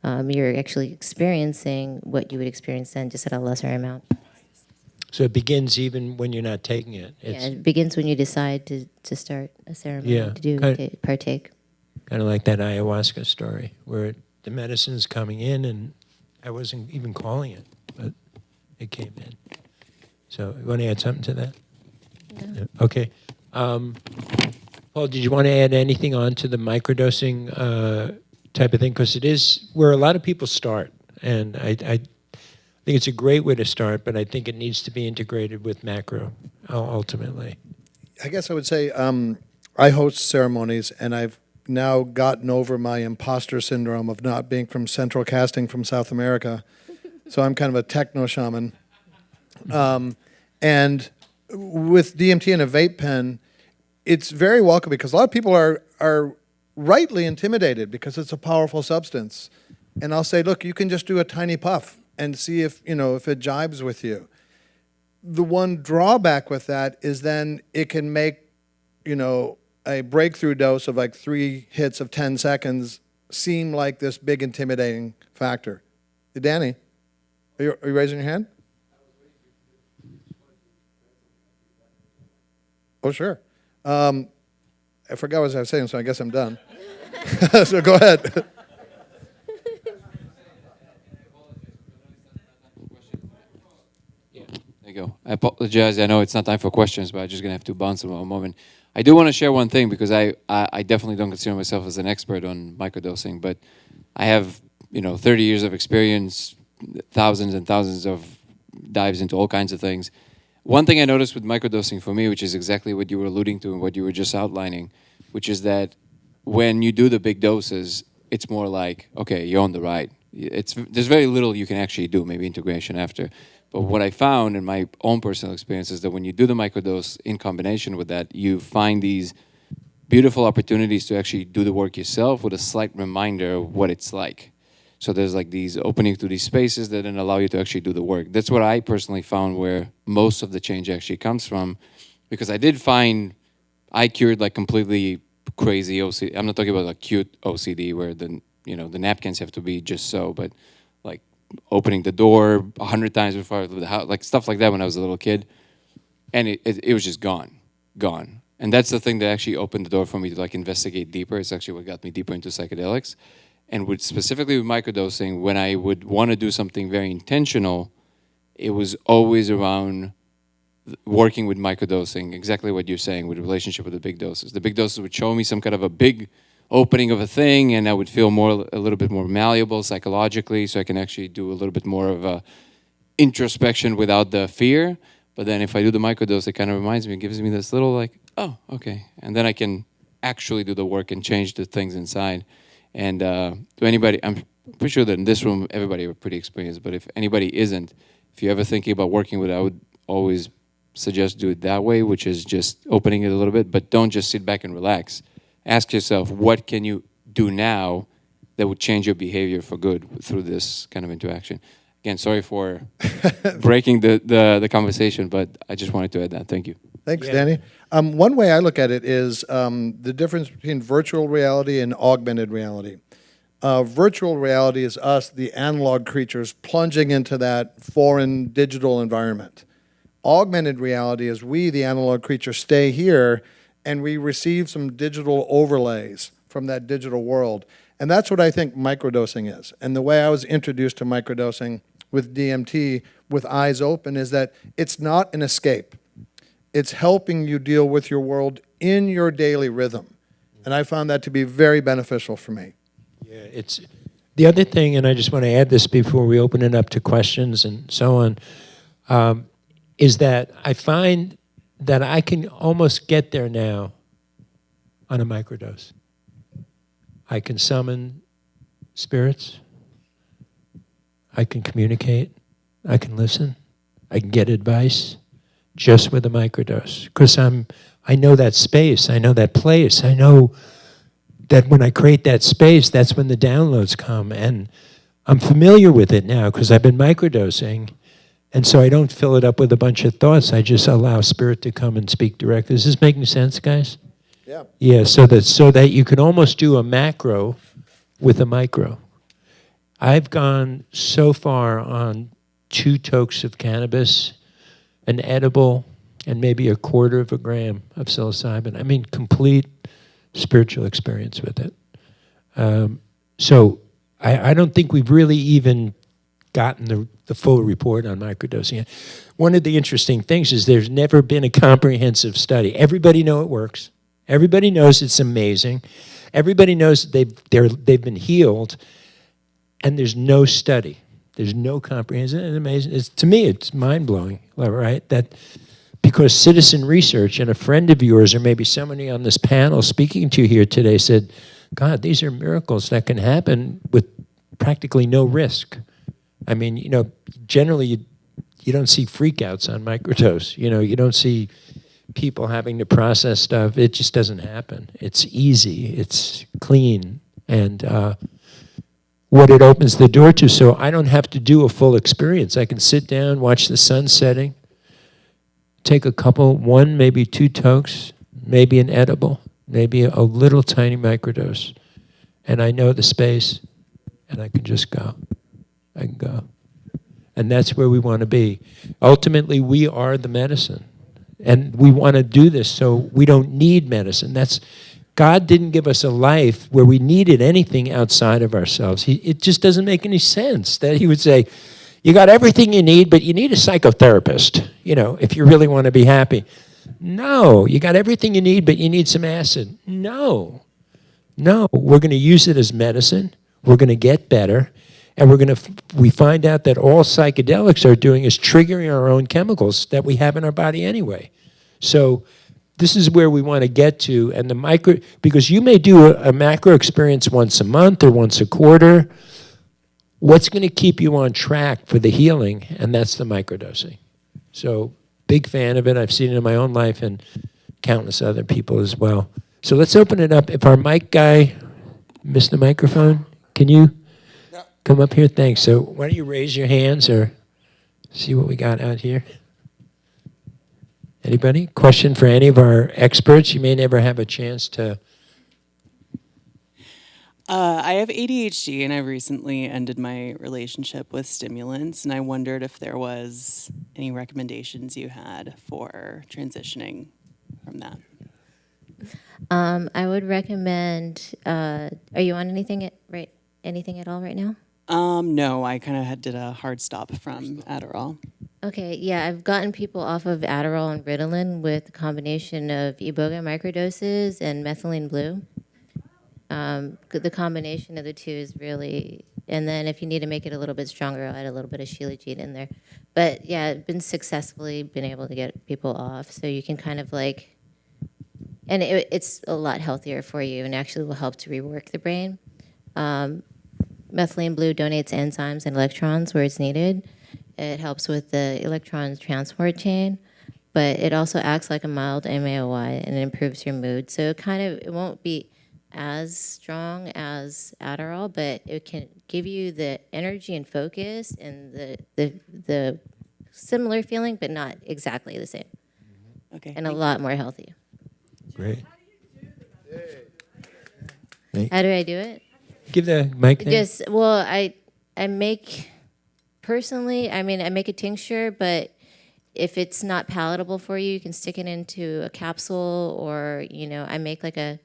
you're actually experiencing what you would experience then, just at a lesser amount. So it begins even when you're not taking it. Yeah, it begins when you decide to start a ceremony, Yeah, to partake. Kind of like that ayahuasca story where the medicine's coming in and I wasn't even calling it, but it came in. So you want to add something to that? No. Yeah. Okay. Paul, did you want to add anything on to the microdosing type of thing? Because it is where a lot of people start. And I think it's a great way to start, but I think it needs to be integrated with macro ultimately. I guess I would say I host ceremonies, and I've now gotten over my imposter syndrome of not being from Central Casting from South America. So I'm kind of a techno shaman. And with DMT and a vape pen, it's very welcome because a lot of people are rightly intimidated because it's a powerful substance. And I'll say, look, you can just do a tiny puff and see if it jibes with you. The one drawback with that is then it can make, a breakthrough dose of like 3 hits of 10 seconds seem like this big intimidating factor. Hey, Danny, are you raising your hand? Oh, sure. I forgot what I was saying, so I guess I'm done. So go ahead. There you go. I apologize. I know it's not time for questions, but I'm just going to have to bounce in a moment. I do want to share one thing because I definitely don't consider myself as an expert on microdosing, but I have 30 years of experience, thousands and thousands of dives into all kinds of things. One thing I noticed with microdosing for me, which is exactly what you were alluding to and what you were just outlining, which is that when you do the big doses, it's more like, okay, you're on the ride. There's very little you can actually do, maybe integration after. But what I found in my own personal experience is that when you do the microdose in combination with that, you find these beautiful opportunities to actually do the work yourself with a slight reminder of what it's like. So there's like these openings to these spaces that then allow you to actually do the work. That's what I personally found where most of the change actually comes from, because I did find I cured like completely crazy OCD. I'm not talking about like cute OCD where the napkins have to be just so, but like opening the door 100 times before I left the house, like stuff like that when I was a little kid, and it was just gone. And that's the thing that actually opened the door for me to like investigate deeper. It's actually what got me deeper into psychedelics. And specifically with microdosing, when I would want to do something very intentional, it was always around working with microdosing, exactly what you're saying, with the relationship with the big doses. The big doses would show me some kind of a big opening of a thing, and I would feel a little bit more malleable psychologically, so I can actually do a little bit more of a introspection without the fear. But then if I do the microdose, it kind of reminds me, it gives me this little like, oh, okay. And then I can actually do the work and change the things inside. And to anybody, I'm pretty sure that in this room, everybody are pretty experienced. But if anybody isn't, if you're ever thinking about working with it, I would always suggest do it that way, which is just opening it a little bit. But don't just sit back and relax. Ask yourself, what can you do now that would change your behavior for good through this kind of interaction? Again, sorry for breaking the conversation, but I just wanted to add that. Thank you. Thanks, Danny. One way I look at it is the difference between virtual reality and augmented reality. Virtual reality is us, the analog creatures, plunging into that foreign digital environment. Augmented reality is we, the analog creatures, stay here and we receive some digital overlays from that digital world. And that's what I think microdosing is. And the way I was introduced to microdosing with DMT with eyes open is that it's not an escape. It's helping you deal with your world in your daily rhythm. And I found that to be very beneficial for me. Yeah, it's the other thing, and I just want to add this before we open it up to questions and so on, is that I find that I can almost get there now on a microdose. I can summon spirits. I can communicate. I can listen. I can get advice just with a microdose. Because I know that space. I know that place. I know that when I create that space, that's when the downloads come. And I'm familiar with it now because I've been microdosing. And so I don't fill it up with a bunch of thoughts. I just allow spirit to come and speak directly. Is this making sense, guys? Yeah. Yeah, so that you can almost do a macro with a micro. I've gone so far on 2 tokes of cannabis, an edible, and maybe a quarter of a gram of psilocybin. I mean, complete spiritual experience with it. So I don't think we've really even gotten the full report on microdosing. One of the interesting things is there's never been a comprehensive study. Everybody knows it works. Everybody knows it's amazing. Everybody knows they've been healed, and there's no study. There's no comprehensive. It's amazing. To me, it's mind-blowing, right? That because citizen research and a friend of yours or maybe somebody on this panel speaking to you here today said, God, these are miracles that can happen with practically no risk. I mean, generally you don't see freakouts on microdose. You don't see people having to process stuff. It just doesn't happen. It's easy. It's clean. And what it opens the door to, so I don't have to do a full experience. I can sit down, watch the sun setting, take a couple, 1, maybe 2 tokes, maybe an edible, maybe a little tiny microdose. And I know the space, and I can just go. I can go. And that's where we want to be. Ultimately, we are the medicine. And we want to do this so we don't need medicine. God didn't give us a life where we needed anything outside of ourselves. It just doesn't make any sense that he would say, you got everything you need, but you need a psychotherapist, if you really want to be happy. No, you got everything you need, but you need some acid. No, we're going to use it as medicine. We're going to get better. And we find out that all psychedelics are doing is triggering our own chemicals that we have in our body anyway. So this is where we want to get to. And because you may do a macro experience once a month or once a quarter. What's going to keep you on track for the healing? And that's the microdosing. So big fan of it. I've seen it in my own life and countless other people as well. So let's open it up. If our mic guy missed the microphone, can you come up here? Thanks. So why don't you raise your hands or see what we got out here? Anybody? Question for any of our experts? You may never have a chance to. I have ADHD, and I recently ended my relationship with stimulants, and I wondered if there was any recommendations you had for transitioning from that. I would recommend. Are you on anything at all right now? No, I kind of did a hard stop from Adderall. Okay, yeah, I've gotten people off of Adderall and Ritalin with a combination of iboga microdoses and methylene blue. The combination of the two is really, and then if you need to make it a little bit stronger, I'll add a little bit of shilajit in there. But yeah, been able to get people off, so you can kind of like, and it's a lot healthier for you, and actually will help to rework the brain. Methylene blue donates enzymes and electrons where it's needed. It helps with the electron transport chain, but it also acts like a mild MAOI and it improves your mood. So it won't be as strong as Adderall, but it can give you the energy and focus and the similar feeling, but not exactly the same, Okay. and a lot more healthy. Great. How do I do it? Give the mic there. Just well, I make personally. I mean, I make a tincture, but if it's not palatable for you, you can stick it into a capsule, or I make like a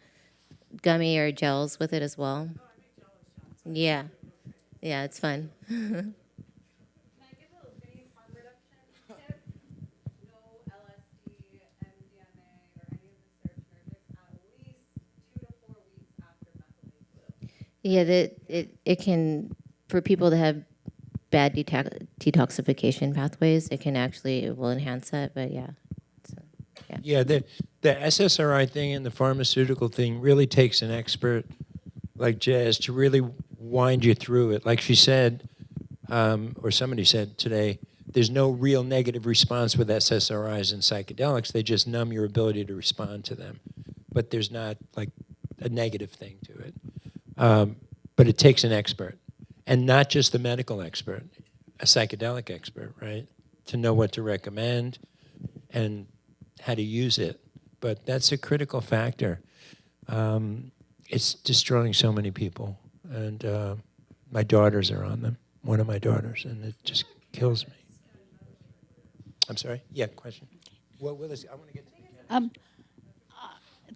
gummy or gels with it as well. Yeah, yeah, it's fun. Can I give a any harm reduction tip? No LSD, MDMA, or any of the serotonergics at least 2 to 4 weeks after methylene blue. Yeah, it can, for people that have bad detoxification pathways, it will enhance that. But yeah, so, yeah. Yeah, the SSRI thing and the pharmaceutical thing really takes an expert like Jazz to really wind you through it. Like she said, or somebody said today, there's no real negative response with SSRIs and psychedelics. They just numb your ability to respond to them. But there's not like a negative thing to it. But it takes an expert, and not just a medical expert, a psychedelic expert, right? To know what to recommend and how to use it. But that's a critical factor. It's destroying so many people. And my daughters are on them, one of my daughters, and it just kills me. I'm sorry? Yeah, question. Well, Willis, I want to get to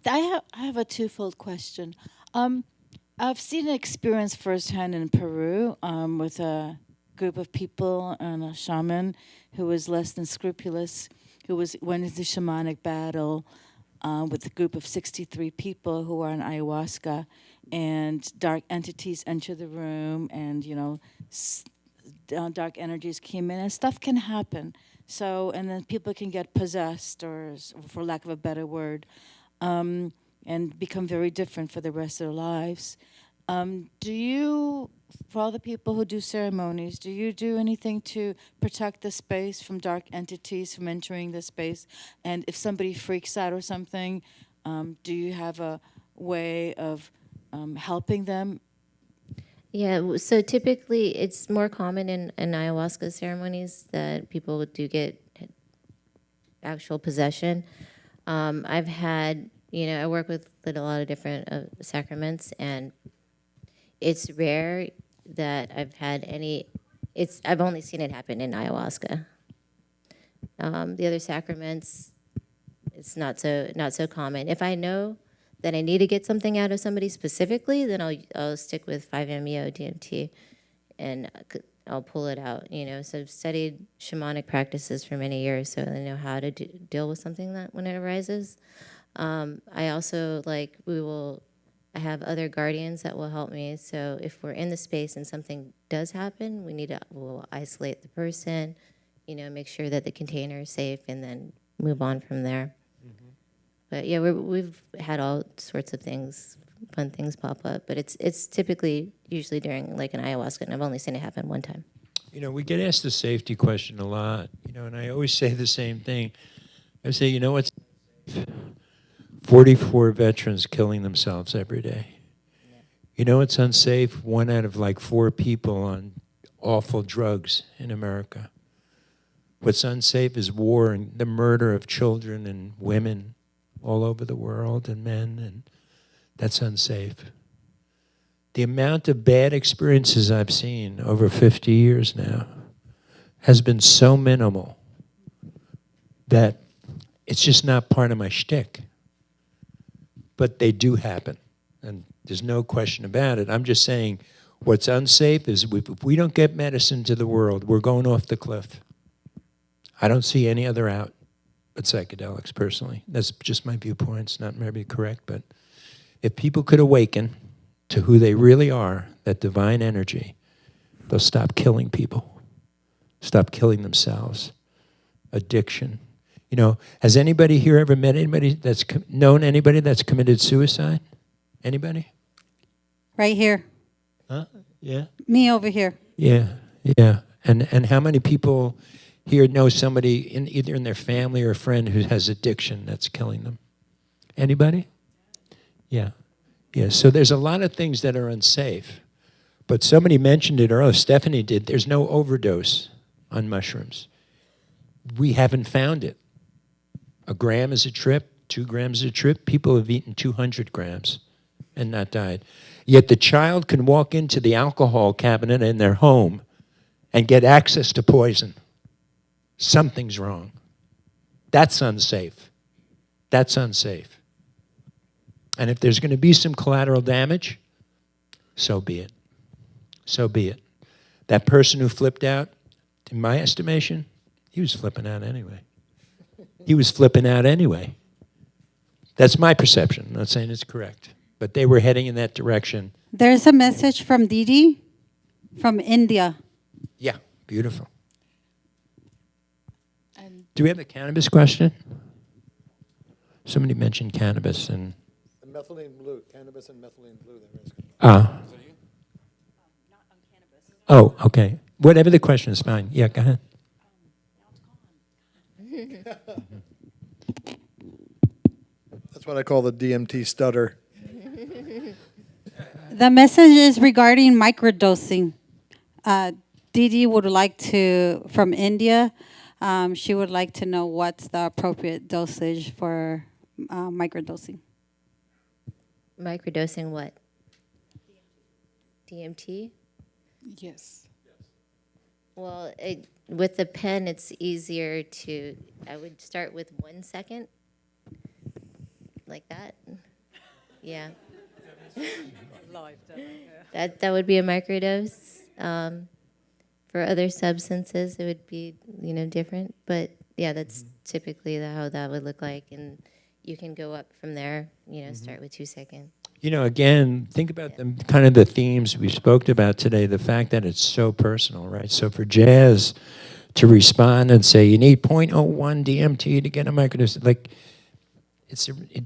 the I have a twofold question. I've seen an experience firsthand in Peru with a group of people and a shaman who was less than scrupulous, went into shamanic battle with a group of 63 people who are on ayahuasca, and dark entities enter the room, and dark energies came in, and stuff can happen. So, and then people can get possessed, or for lack of a better word, and become very different for the rest of their lives. Do you, for all the people who do ceremonies, do you do anything to protect the space from dark entities from entering the space? And if somebody freaks out or something, do you have a way of helping them? Yeah, so typically it's more common in ayahuasca ceremonies that people do get actual possession. I've had, I work with a lot of different sacraments, and it's rare that I've had I've only seen it happen in ayahuasca. The other sacraments, it's not so common. If I know that I need to get something out of somebody specifically, then I'll stick with 5-MeO DMT, and I'll pull it out. So I've studied shamanic practices for many years, so I know how to deal with something that when it arises. I also I have other guardians that will help me. So if we're in the space and something does happen, we'll isolate the person, make sure that the container is safe, and then move on from there. But yeah, we've had all sorts of fun things pop up. But it's typically usually during like an ayahuasca, and I've only seen it happen one time. We get asked the safety question a lot, and I always say the same thing. I say, what's 44 veterans killing themselves every day. It's unsafe. 1 out of 4 people on awful drugs in America. What's unsafe is war and the murder of children and women all over the world, and men, and that's unsafe. The amount of bad experiences I've seen over 50 years now has been so minimal that it's just not part of my shtick. But they do happen, and there's no question about it. I'm just saying what's unsafe is if we don't get medicine to the world, we're going off the cliff. I don't see any other out but psychedelics, personally. That's just my viewpoint. It's not maybe correct, but if people could awaken to who they really are, that divine energy, they'll stop killing people, stop killing themselves. Addiction. You know, has anybody here ever met anybody that's known anybody that's committed suicide? Anybody? Right here. Huh? Yeah. Me over here. Yeah. Yeah. And how many people here know somebody in either in their family or a friend who has addiction that's killing them? Anybody? Yeah. Yeah. So there's a lot of things that are unsafe. But somebody mentioned it earlier, Stephanie did, there's no overdose on mushrooms. We haven't found it. A gram is a trip, 2 grams is a trip. People have eaten 200 grams and not died. Yet the child can walk into the alcohol cabinet in their home and get access to poison. Something's wrong. That's unsafe. That's unsafe. And if there's going to be some collateral damage, so be it. So be it. That person who flipped out, in my estimation, he was flipping out anyway. He was flipping out anyway. That's my perception. I'm not saying it's correct. But they were heading in that direction. There's a message from Didi from India. Yeah, beautiful. And Do we have a cannabis question? Somebody mentioned cannabis and... Methylene blue, cannabis and methylene blue. Oh, okay. Whatever the question is fine. Yeah, go ahead. That's what I call the DMT stutter. The message is regarding microdosing. Didi would like to, from India, she would like to know what's the appropriate dosage for microdosing. Microdosing what? DMT? yes. Well, with the pen, it's easier to, I would start with 1 second, like that. Yeah. That would be a microdose. For other substances, it would be, different. But yeah, that's typically how that would look like. And you can go up from there, start with 2 seconds. Again, think about the kind of the themes we spoke about today, the fact that it's so personal, right? So for Jazz to respond and say, you need 0.01 DMT to get a microdose, like,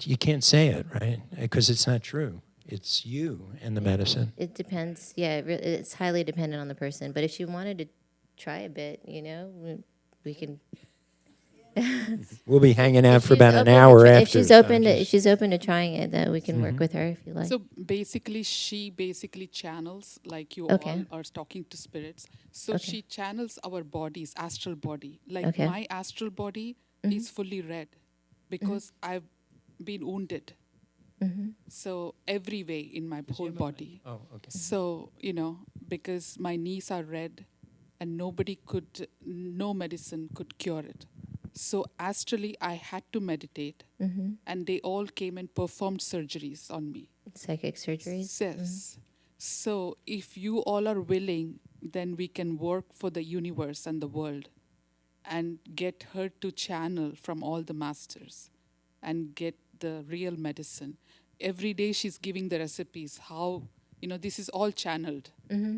you can't say it, right? Because it's not true. It's you and the medicine. It depends. Yeah, it's highly dependent on the person. But if you wanted to try a bit, we can. We'll be hanging out If for she's about an open to hour try- after. If she's open to trying it, then we can work with her if you like. So basically, she basically channels, like you Okay. all are talking to spirits. So Okay. she channels our bodies, astral body. Like Okay. my astral body is fully red because I've been wounded. So every way in my whole body. Oh, okay. So, because my knees are red and no medicine could cure it. So astrally, I had to meditate, and they all came and performed surgeries on me. Psychic surgeries. Yes. So if you all are willing, then we can work for the universe and the world and get her to channel from all the masters and get the real medicine. Every day she's giving the recipes, how, this is all channeled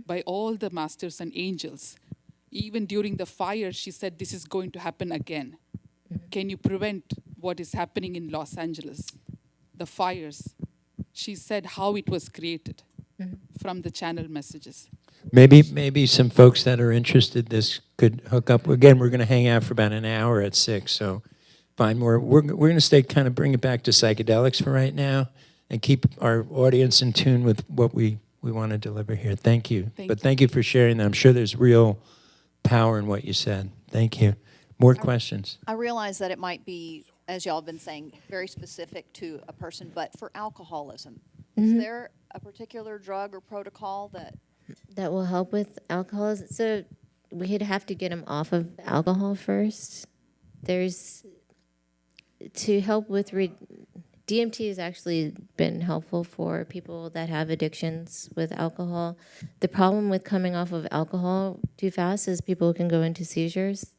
by all the masters and angels. Even during the fire, she said, this is going to happen again. Can you prevent what is happening in Los Angeles? The fires. She said how it was created from the channel messages. Maybe some folks that are interested, this could hook up. Again, we're going to hang out for about an hour at 6, so find more. We're going to kind of bring it back to psychedelics for right now and keep our audience in tune with what we want to deliver here. Thank you. Thank you for sharing that. I'm sure there's real power in what you said. Thank you. More questions? I realize that it might be, as y'all have been saying, very specific to a person, but for alcoholism, is there a particular drug or protocol that will help with alcoholism? So we'd have to get them off of alcohol first. There's, to help with, DMT has actually been helpful for people that have addictions with alcohol. The problem with coming off of alcohol too fast is people can go into seizures.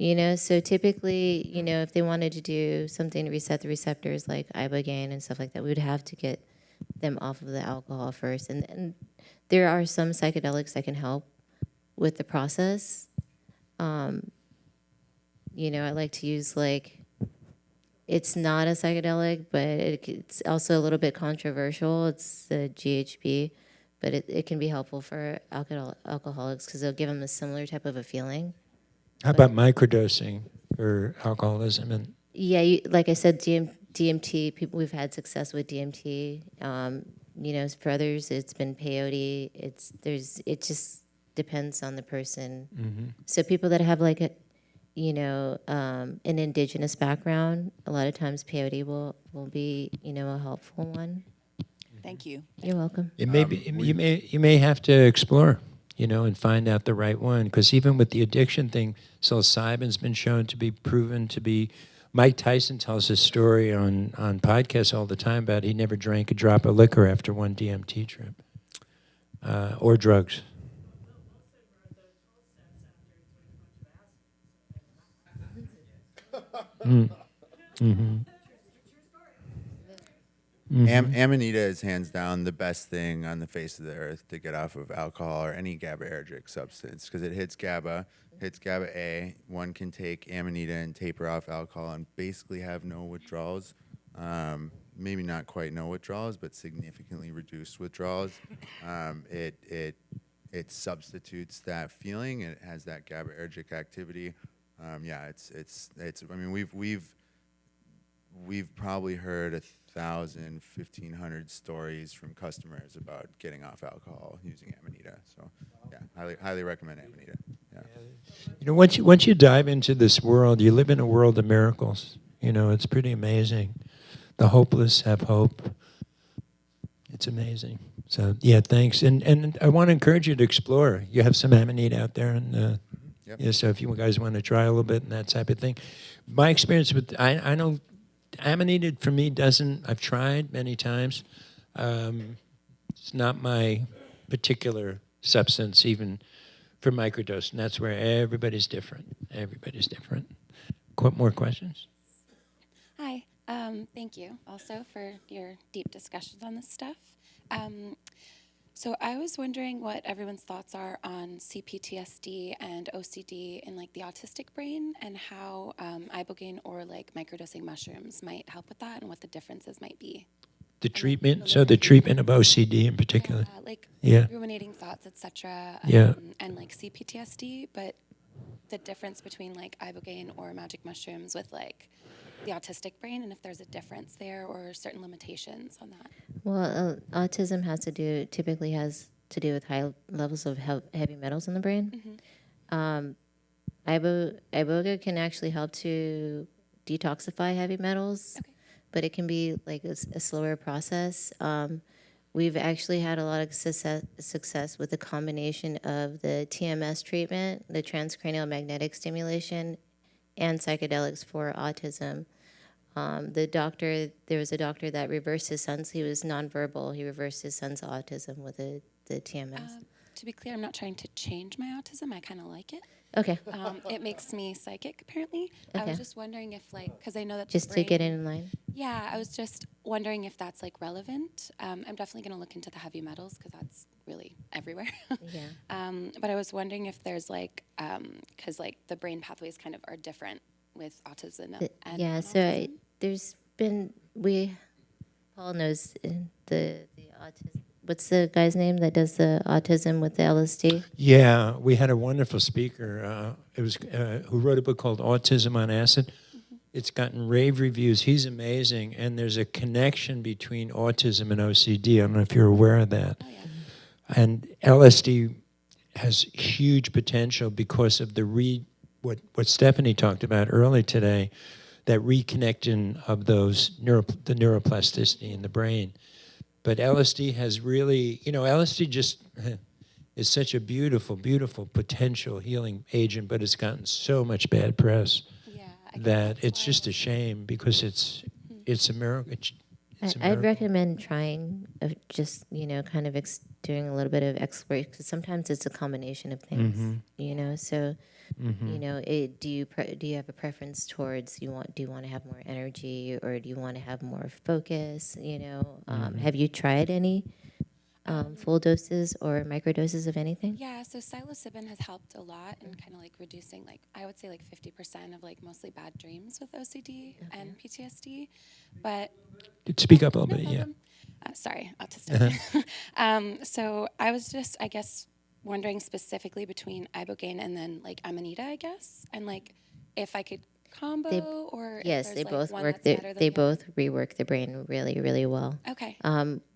So typically, if they wanted to do something to reset the receptors like ibogaine and stuff like that, we would have to get them off of the alcohol first. And there are some psychedelics that can help with the process. You know, I like to use like, it's not a psychedelic, but it's also a little bit controversial. It's the GHB, but it can be helpful for alcoholics because it'll give them a similar type of a feeling. How about microdosing for alcoholism? And Yeah, like I said, DMT. People, we've had success with DMT. You know, for others, it's been peyote. It just depends on the person. So people that have like an indigenous background, a lot of times peyote will be, you know, a helpful one. Thank you. You're welcome. it may be, you may have to explore, you know, and find out the right one. Because even with the addiction thing, psilocybin's been shown to be proven to be. Mike Tyson tells his story on podcasts all the time about he never drank a drop of liquor after one DMT trip or drugs. Amanita is hands down the best thing on the face of the earth to get off of alcohol or any GABAergic substance because it hits GABA A. One can take Amanita and taper off alcohol and basically have no withdrawals. Maybe not quite no withdrawals, but significantly reduced withdrawals. It substitutes that feeling. It has that GABAergic activity. Yeah, it's. I mean, we've probably heard 1,000, 1,500 stories from customers about getting off alcohol using Amanita. So, yeah, highly recommend Amanita. Yeah. You know, once you dive into this world, you live in a world of miracles. You know, it's pretty amazing. The hopeless have hope. It's amazing. So, yeah, thanks. And I want to encourage you to explore. You have some Amanita out there, and Yep. yeah, so if you guys want to try a little bit and that type of thing. My experience with, I know Amanita for me doesn't, I've tried many times. It's not my particular substance, even for microdose, and that's where everybody's different. Everybody's different. More questions? Hi, thank you also for your deep discussions on this stuff. So I was wondering what everyone's thoughts are on CPTSD and OCD in like the autistic brain and how ibogaine or like microdosing mushrooms might help with that and what the differences might be. The treatment, so the treatment of OCD in particular. Like Yeah. ruminating thoughts, etc. Yeah. And like CPTSD, but the difference between like ibogaine or magic mushrooms with like the autistic brain and if there's a difference there or certain limitations on that. Well, autism typically has to do with high levels of heavy metals in the brain. Iboga can actually help to detoxify heavy metals, but it can be like a slower process. We've actually had a lot of success with the combination of the TMS treatment, the transcranial magnetic stimulation, and psychedelics for autism. There was a doctor that reversed his son's, he was nonverbal, he reversed his son's autism with the TMS. To be clear, I'm not trying to change my autism. I kind of like it. Okay. It makes me psychic, apparently. I Okay. was just wondering if, like, because I know that Just the to get brain- in line. Yeah, I was just wondering if that's, like, relevant. I'm definitely going to look into the heavy metals because that's really everywhere. Yeah. But I was wondering if there's, like, because, like, the brain pathways kind of are different with autism and Yeah, so non-autism. Paul knows the autism. What's the guy's name that does the autism with the LSD? Yeah, we had a wonderful speaker. Who wrote a book called Autism on Acid. It's gotten rave reviews. He's amazing, and there's a connection between autism and OCD. I don't know if you're aware of that. Oh, yeah. And LSD has huge potential because of what Stephanie talked about earlier today, that reconnection of those the neuroplasticity in the brain. But LSD has really, LSD just is such a beautiful, beautiful potential healing agent, but it's gotten so much bad press Yeah, I guess that that's it's why I just a was- shame because it's a miracle. It's a I'd miracle. recommend trying just, kind of doing a little bit of exploration, because sometimes it's a combination of things, so, do you have a preference towards, do you want to have more energy, or do you want to have more focus, have you tried any full doses or microdoses of anything? Yeah, so psilocybin has helped a lot in kind of like reducing, like, I would say like 50% of like mostly bad dreams with OCD and PTSD. But Speak up a little no bit, yeah. problem. Sorry, autistic. So I was just, I guess, wondering specifically between ibogaine and then like amanita, I guess, and like if I could combo or if Yes, there's, they like, both one work. that's better than They the other. both rework the brain really, really well. Okay.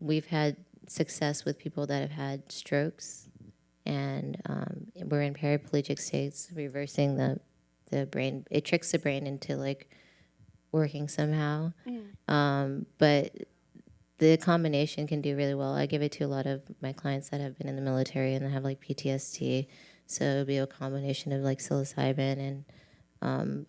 We've had success with people that have had strokes, and we're in paraplegic states, reversing the brain. It tricks the brain into like working somehow, but the combination can do really well. I give it to a lot of my clients that have been in the military and have like PTSD. So it'll be a combination of like psilocybin and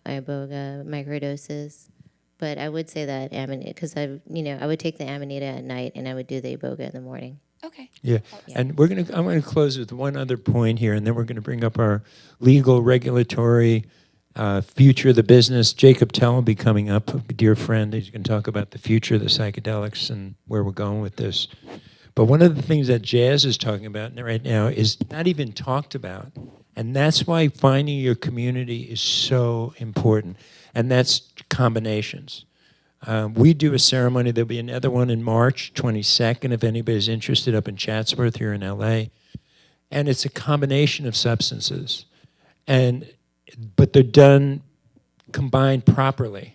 iboga microdoses. But I would say that amanita, because I would take the amanita at night and I would do the iboga in the morning. Okay. Yeah, and I'm going to close with one other point here, and then we're going to bring up our legal, regulatory, future of the business. Jacob Tell will be coming up, a dear friend. He's going to talk about the future of the psychedelics and where we're going with this. But one of the things that Jazz is talking about right now is not even talked about, and that's why finding your community is so important, and that's combinations. We do a ceremony. There'll be another one in March 22nd, if anybody's interested, up in Chatsworth here in LA. And it's a combination of substances, but they're done combined properly.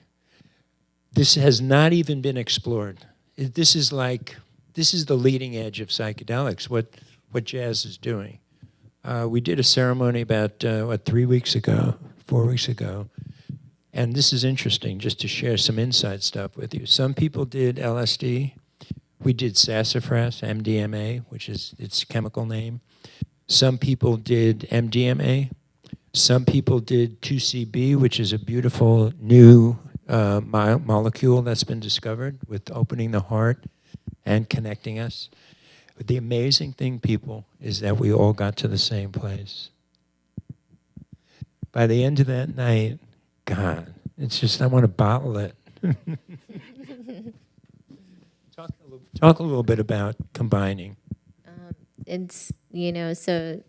This has not even been explored. This is the leading edge of psychedelics. What Jazz is doing. We did a ceremony about 4 weeks ago. And this is interesting, just to share some inside stuff with you. Some people did LSD. We did sassafras, MDMA, which is its chemical name. Some people did MDMA. Some people did 2CB, which is a beautiful new molecule that's been discovered with opening the heart and connecting us. But the amazing thing, people, is that we all got to the same place. By the end of that night, God, it's just, I want to bottle it. Talk a little bit about combining. It's, so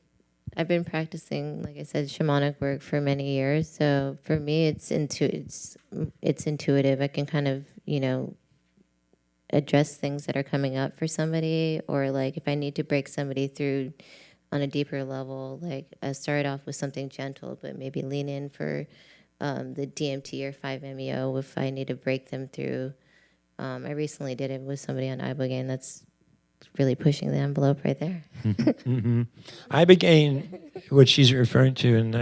I've been practicing, like I said, shamanic work for many years. So for me, it's intuitive. I can kind of, address things that are coming up for somebody, or like if I need to break somebody through on a deeper level, like I start off with something gentle, but maybe lean in for the DMT or 5-MeO if I need to break them through. I recently did it with somebody on ibogaine. That's really pushing the envelope right there. Ibogaine, what she's referring to, and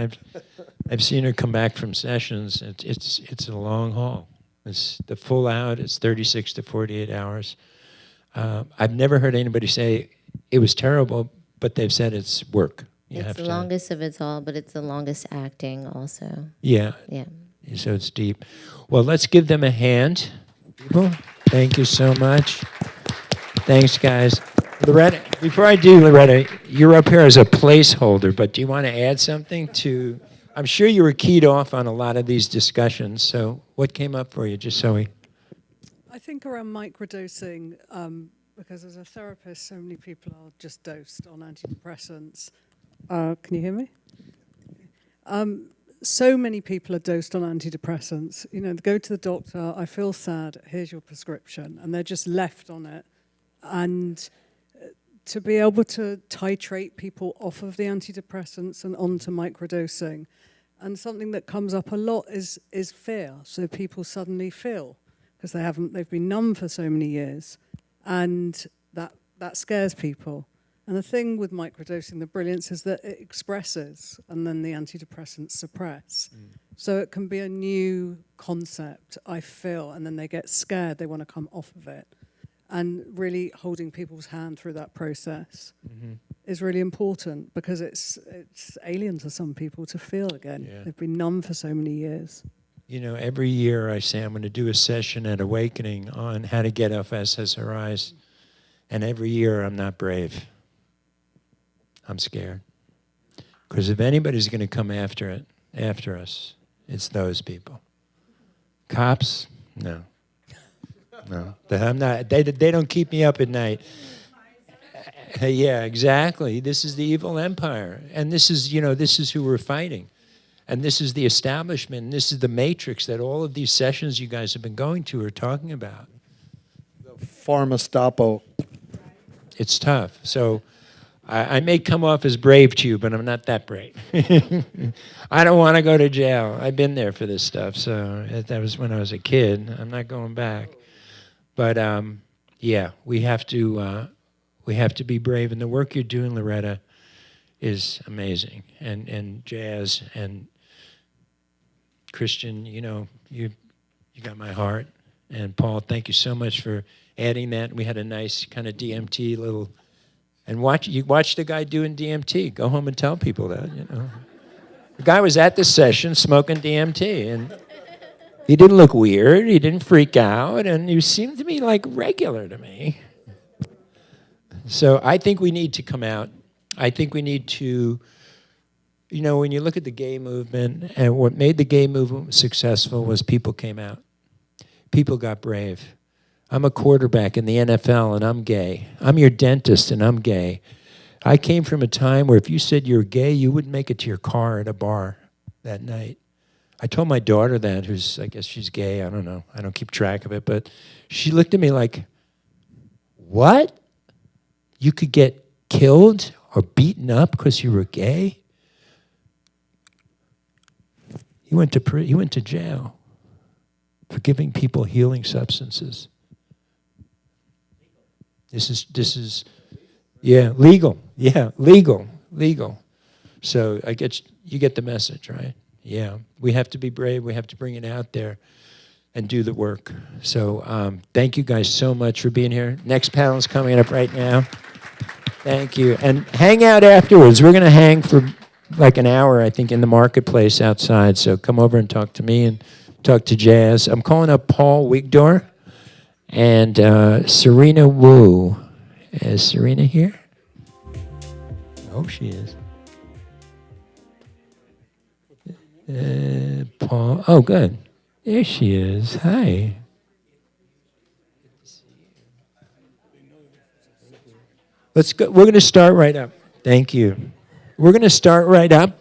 I've seen her come back from sessions. It's a long haul. It's the full out. It's 36 to 48 hours. I've never heard anybody say it was terrible, but they've said it's work. It's the longest of it's all, but it's the longest acting also. Yeah. Yeah. So it's deep. Well, let's give them a hand. People, thank you so much. Thanks, guys. Loretta, before I do, Loretta, you're up here as a placeholder, but do you want to add something to... I'm sure you were keyed off on a lot of these discussions, so what came up for you, just so we... I think around microdosing, because as a therapist, so many people are just dosed on antidepressants. Can you hear me? So many people are dosed on antidepressants. They go to the doctor, I feel sad, here's your prescription, and they're just left on it. And to be able to titrate people off of the antidepressants and onto microdosing, and something that comes up a lot is fear. So people suddenly feel, because they've been numb for so many years, and that scares people. And the thing with microdosing, the brilliance is that it expresses, and then the antidepressants suppress. So it can be a new concept, I feel, and then they get scared, they want to come off of it. And really holding people's hand through that process is really important, because it's alien to some people to feel again. Yeah. They've been numb for so many years. You know, every year I say I'm going to do a session at Awakening on how to get off SSRIs. And every year I'm not brave. I'm scared. Because if anybody's going to come after us, it's those people. Cops? No. No. I'm not, they don't keep me up at night. Yeah, exactly. This is the evil empire. And this is, you know, this is who we're fighting. And this is the establishment. And this is the matrix that all of these sessions you guys have been going to are talking about. Pharmastapo. It's tough. So I may come off as brave to you, but I'm not that brave. I don't want to go to jail. I've been there for this stuff. So that was when I was a kid. I'm not going back. But yeah, we have to be brave. And the work you're doing, Loretta, is amazing. And Jazz and Christian, you know, you got my heart. And Paul, thank you so much for adding that. We had a nice kind of DMT little, and you watch the guy doing DMT. Go home and tell people that, you know. The guy was at the session smoking DMT, and he didn't look weird. He didn't freak out, and he seemed to be like regular to me. So I think we need to come out. I think we need to, you know, when you look at the gay movement, and what made the gay movement successful was people came out. People got brave. I'm a quarterback in the NFL, and I'm gay. I'm your dentist, and I'm gay. I came from a time where if you said you're gay, you wouldn't make it to your car at a bar that night. I told my daughter that, I guess she's gay. I don't know. I don't keep track of it. But she looked at me like, what? You could get killed or beaten up because you were gay? He went to jail for giving people healing substances. This is, yeah, legal. Yeah, legal. So you get the message, right? Yeah, we have to be brave. We have to bring it out there and do the work. So thank you guys so much for being here. Next panel is coming up right now. Thank you. And hang out afterwards. We're going to hang for like an hour, I think, in the marketplace outside. So come over and talk to me and talk to Jazz. I'm calling up Paul Wigdor and Serena Wu. Is Serena here? Oh, she is. Paul. Oh, good. There she is. Hi. Let's go. We're going to start right up. Thank you. We're going to start right up.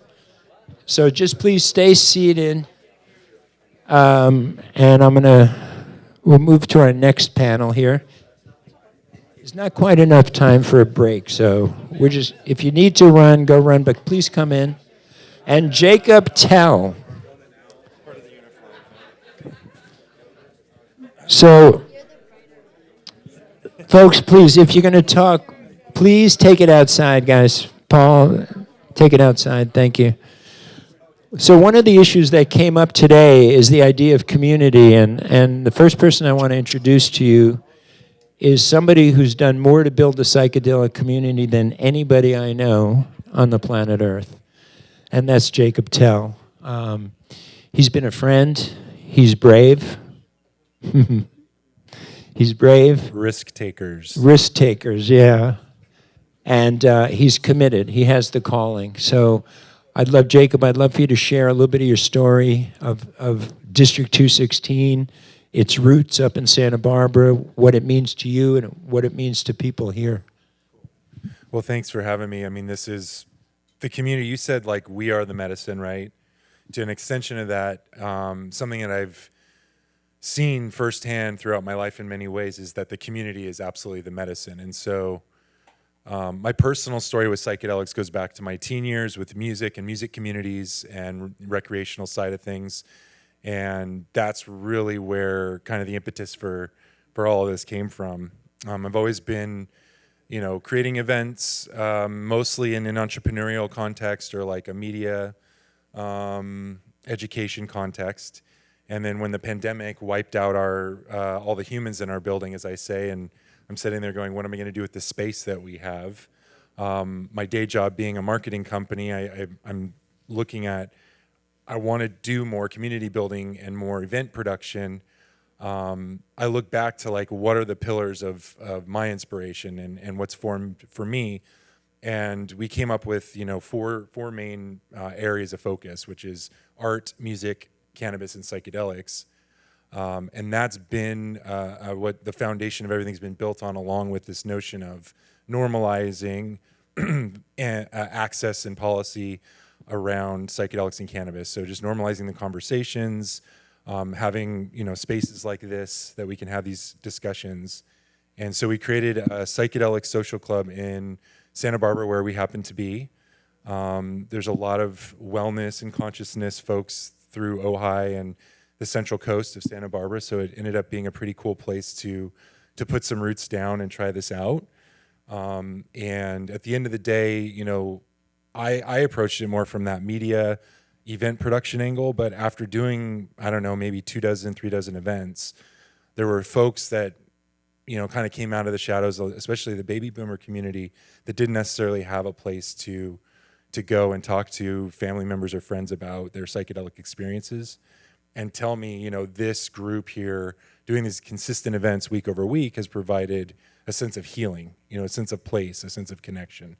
So just please stay seated. And we'll move to our next panel here. There's not quite enough time for a break, so if you need to run, go run, but please come in. And Jacob Tell. So, folks, please, if you're going to talk, please take it outside, guys. Paul, take it outside. Thank you. So one of the issues that came up today is the idea of community, and the first person I want to introduce to you is somebody who's done more to build a psychedelic community than anybody I know on the planet Earth, and that's Jacob Tell. He's been a friend. He's brave. He's brave. Risk takers. Risk takers, yeah. And he's committed. He has the calling. So Jacob, I'd love for you to share a little bit of your story of District 216, its roots up in Santa Barbara, what it means to you and what it means to people here. Well, thanks for having me. I mean, this is the community. You said, like, we are the medicine, right? To an extension of that, something that I've seen firsthand throughout my life in many ways is that the community is absolutely the medicine. And so my personal story with psychedelics goes back to my teen years with music and music communities and recreational side of things. And that's really where kind of the impetus for all of this came from. I've always been, creating events, mostly in an entrepreneurial context or like a media education context. And then when the pandemic wiped out all the humans in our building, as I say, and I'm sitting there going, what am I going to do with the space that we have? My day job being a marketing company, I'm looking at I want to do more community building and more event production, I look back to like what are the pillars of my inspiration and what's formed for me, and we came up with four main areas of focus, which is art, music, cannabis, and psychedelics, and that's been what the foundation of everything's been built on, along with this notion of normalizing access and policy around psychedelics and cannabis. So just normalizing the conversations, having spaces like this that we can have these discussions. And so we created a psychedelic social club in Santa Barbara, where we happen to be. There's a lot of wellness and consciousness folks through Ojai and the Central Coast of Santa Barbara, so it ended up being a pretty cool place to put some roots down and try this out. And at the end of the day, I approached it more from that media event production angle, but after doing, I don't know, maybe 3 dozen events, there were folks that, kind of came out of the shadows, especially the baby boomer community, that didn't necessarily have a place to go and talk to family members or friends about their psychedelic experiences, and tell me, this group here doing these consistent events week over week has provided a sense of healing, a sense of place, a sense of connection.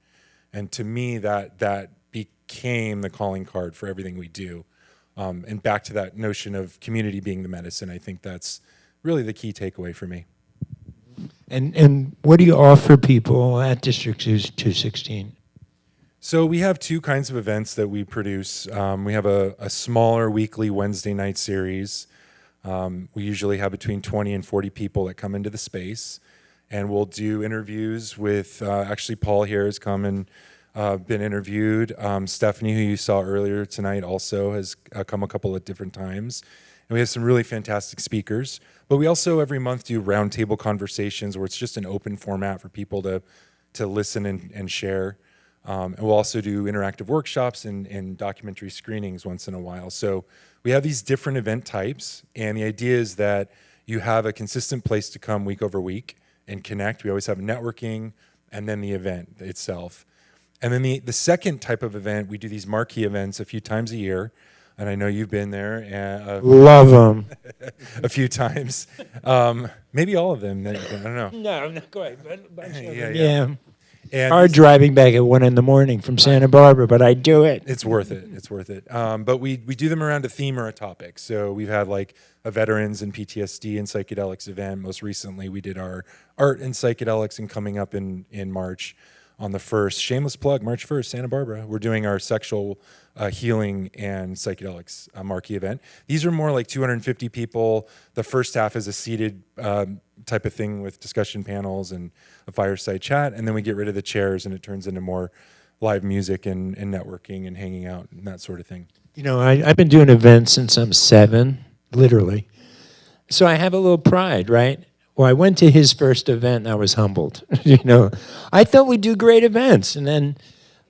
And to me, that became the calling card for everything we do. And back to that notion of community being the medicine, I think that's really the key takeaway for me. And what do you offer people at District 216? So we have two kinds of events that we produce. We have a smaller weekly Wednesday night series. We usually have between 20 and 40 people that come into the space. And we'll do interviews with, actually Paul here has come and been interviewed. Stephanie, who you saw earlier tonight, also has come a couple of different times. And we have some really fantastic speakers. But we also every month do roundtable conversations where it's just an open format for people to listen and share. And we'll also do interactive workshops and documentary screenings once in a while. So we have these different event types. And the idea is that you have a consistent place to come week over week and connect. We always have networking and then the event itself. And then the second type of event, we do these marquee events a few times a year. And I know you've been there. Love them. A few times. Maybe all of them. I don't know. No, not quite. But Yeah. And hard driving back at 1 a.m. from Santa Barbara, but I do it. It's worth it. It's worth it. But we do them around a theme or a topic. So we've had like a veterans and PTSD and psychedelics event. Most recently, we did our art and psychedelics, and coming up in March on the 1st, shameless plug, March 1st, Santa Barbara, we're doing our sexual healing and psychedelics marquee event. These are more like 250 people. The first half is a seated type of thing with discussion panels and a fireside chat, and then we get rid of the chairs and it turns into more live music and networking and hanging out and that sort of thing. I've been doing events since I'm 7, literally. So I have a little pride, right? Well, I went to his first event and I was humbled. I thought we'd do great events. And then,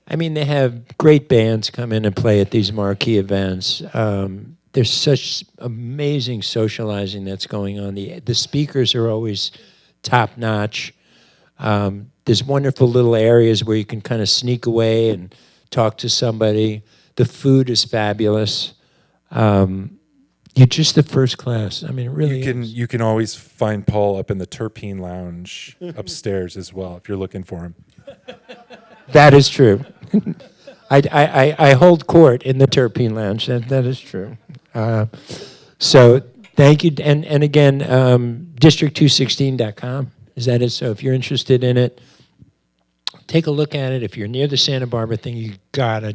they have great bands come in and play at these marquee events. There's such amazing socializing that's going on. The speakers are always top notch. There's wonderful little areas where you can kind of sneak away and talk to somebody. The food is fabulous. You're just the first class. It really is. You can always find Paul up in the Terpene Lounge upstairs as well if you're looking for him. That is true. I hold court in the Terpene Lounge. That is true. So thank you. And again, district216.com. Is that it? So if you're interested in it, take a look at it. If you're near the Santa Barbara thing, you got to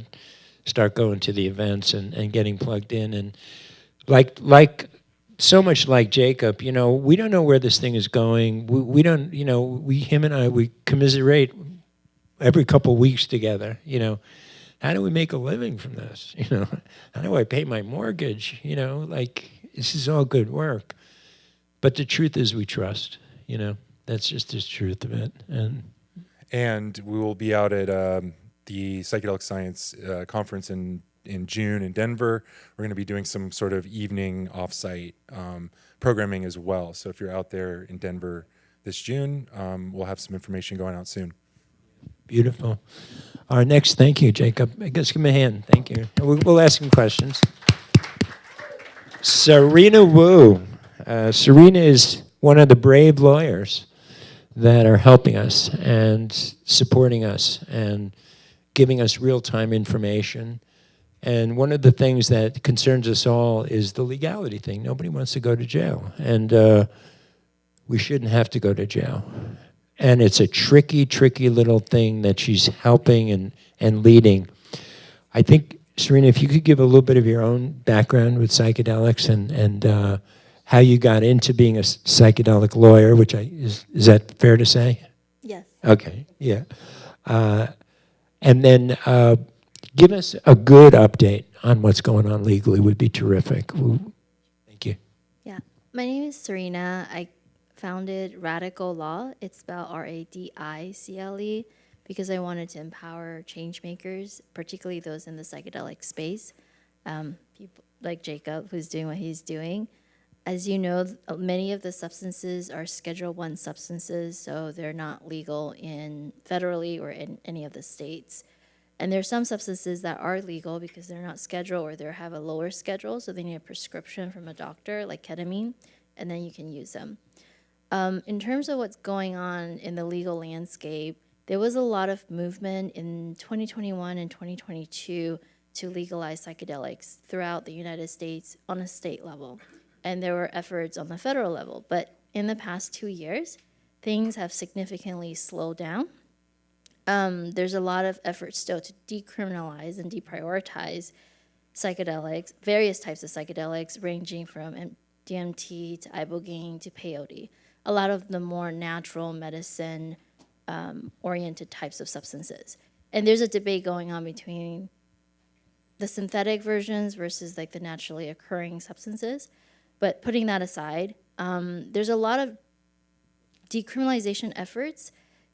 start going to the events and getting plugged in. And like so much like Jacob, we don't know where this thing is going. We don't, him and I, we commiserate every couple of weeks together. How do we make a living from this? How do I pay my mortgage? This is all good work. But the truth is we trust, that's just the truth of it. And we will be out at the Psychedelic Science Conference in June in Denver. We're going to be doing some sort of evening offsite programming as well. So if you're out there in Denver this June, we'll have some information going out soon. Beautiful. Our next, thank you, Jacob. I guess give him a hand. Thank you. We'll ask him questions. Serena Wu. Serena is one of the brave lawyers that are helping us and supporting us and giving us real-time information. And one of the things that concerns us all is the legality thing. Nobody wants to go to jail. And we shouldn't have to go to jail. And it's a tricky, tricky little thing that she's helping and leading. I think, Serena, if you could give a little bit of your own background with psychedelics and how you got into being a psychedelic lawyer, which is that fair to say? Yes. Okay, yeah. And then give us a good update on what's going on legally would be terrific. Thank you. Yeah. My name is Serena. I founded Radical Law. It's spelled Radicle because I wanted to empower change makers, particularly those in the psychedelic space. People like Jacob, who's doing what he's doing. As you know, many of the substances are Schedule 1 substances, so they're not legal in federally or in any of the states. And there are some substances that are legal because they're not scheduled or they have a lower schedule, so they need a prescription from a doctor, like ketamine, and then you can use them. In terms of what's going on in the legal landscape, there was a lot of movement in 2021 and 2022 to legalize psychedelics throughout the United States on a state level. And there were efforts on the federal level. But in the past 2 years, things have significantly slowed down. There's a lot of effort still to decriminalize and deprioritize psychedelics, various types of psychedelics, ranging from DMT to ibogaine to peyote. A lot of the more natural medicine oriented types of substances. And there's a debate going on between the synthetic versions versus like the naturally occurring substances. But putting that aside, there's a lot of decriminalization efforts,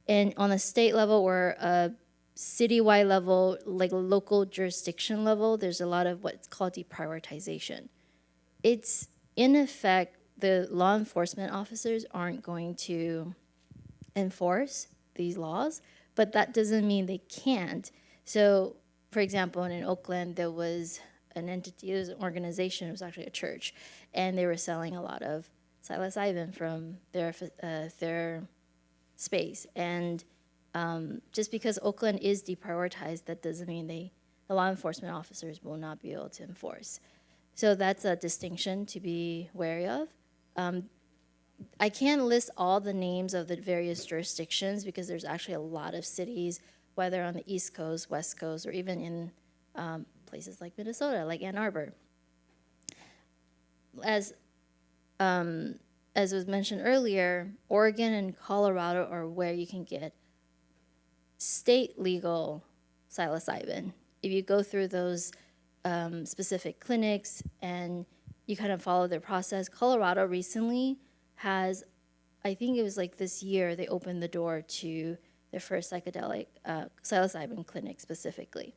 and on a state level or a citywide level, like local jurisdiction level, there's a lot of what's called deprioritization. It's in effect, the law enforcement officers aren't going to enforce these laws, but that doesn't mean they can't. So, for example, in Oakland, there was an entity, it was an organization, it was actually a church, and they were selling a lot of psilocybin from their space. And just because Oakland is deprioritized, that doesn't mean the law enforcement officers will not be able to enforce. So that's a distinction to be wary of. I can't list all the names of the various jurisdictions because there's actually a lot of cities, whether on the East Coast, West Coast, or even in places like Minnesota, like Ann Arbor. As was mentioned earlier, Oregon and Colorado are where you can get state legal psilocybin. If you go through those specific clinics and you kind of follow their process, Colorado recently has, I think it was like this year, they opened the door to their first psychedelic psilocybin clinic specifically.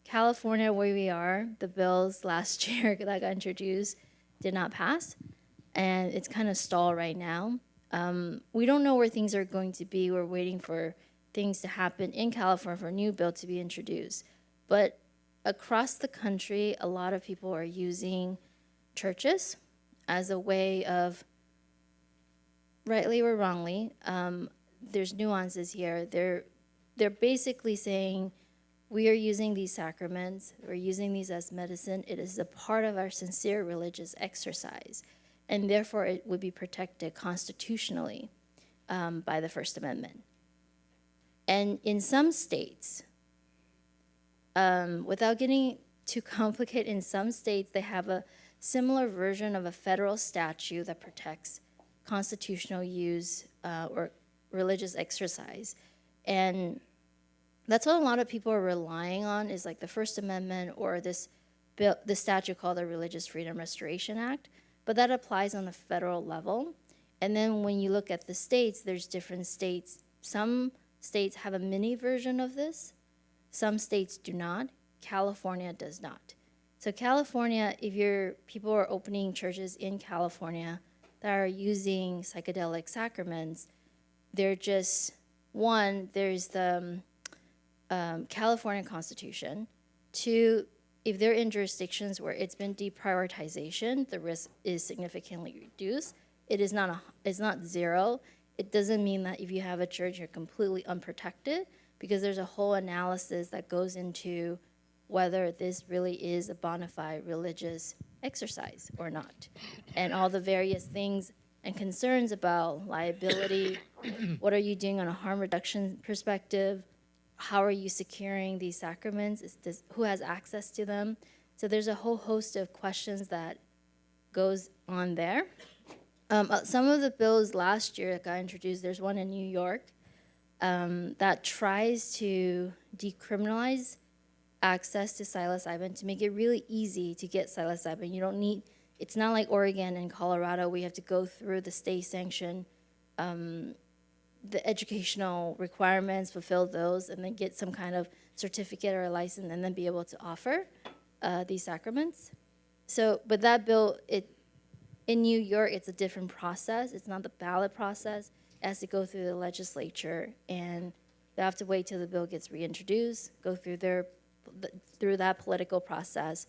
California, where we are, the bills last year that got introduced did not pass, and it's kind of stalled right now. We don't know where things are going to be. We're waiting for things to happen in California for a new bill to be introduced. But across the country, a lot of people are using churches as a way of, rightly or wrongly, there's nuances here. They're basically saying, we are using these sacraments, we're using these as medicine. It is a part of our sincere religious exercise, and therefore it would be protected constitutionally by the First Amendment. And in some states, without getting too complicated, in some states they have a similar version of a federal statute that protects constitutional use or religious exercise. And that's what a lot of people are relying on, is like the First Amendment or this bill, the statute called the Religious Freedom Restoration Act, but that applies on the federal level. And then when you look at the states, there's different states. Some states have a mini version of this. Some states do not. California does not. So California, if people are opening churches in California that are using psychedelic sacraments, they're just, one, there's the California Constitution. Two, if they're in jurisdictions where it's been deprioritization, the risk is significantly reduced. It's not zero. It doesn't mean that if you have a church, you're completely unprotected, because there's a whole analysis that goes into whether this really is a bona fide religious exercise or not. And all the various things and concerns about liability, what are you doing on a harm reduction perspective, how are you securing these sacraments, who has access to them? So there's a whole host of questions that goes on there. Some of the bills last year that got introduced, there's one in New York that tries to decriminalize access to psilocybin, to make it really easy to get psilocybin. You don't need, it's not like Oregon and Colorado where you have to go through the state sanction, the educational requirements, fulfill those, and then get some kind of certificate or a license, and then be able to offer these sacraments. So, but that bill, in New York, it's a different process. It's not the ballot process. It has to go through the legislature, and they have to wait till the bill gets reintroduced, go through through that political process.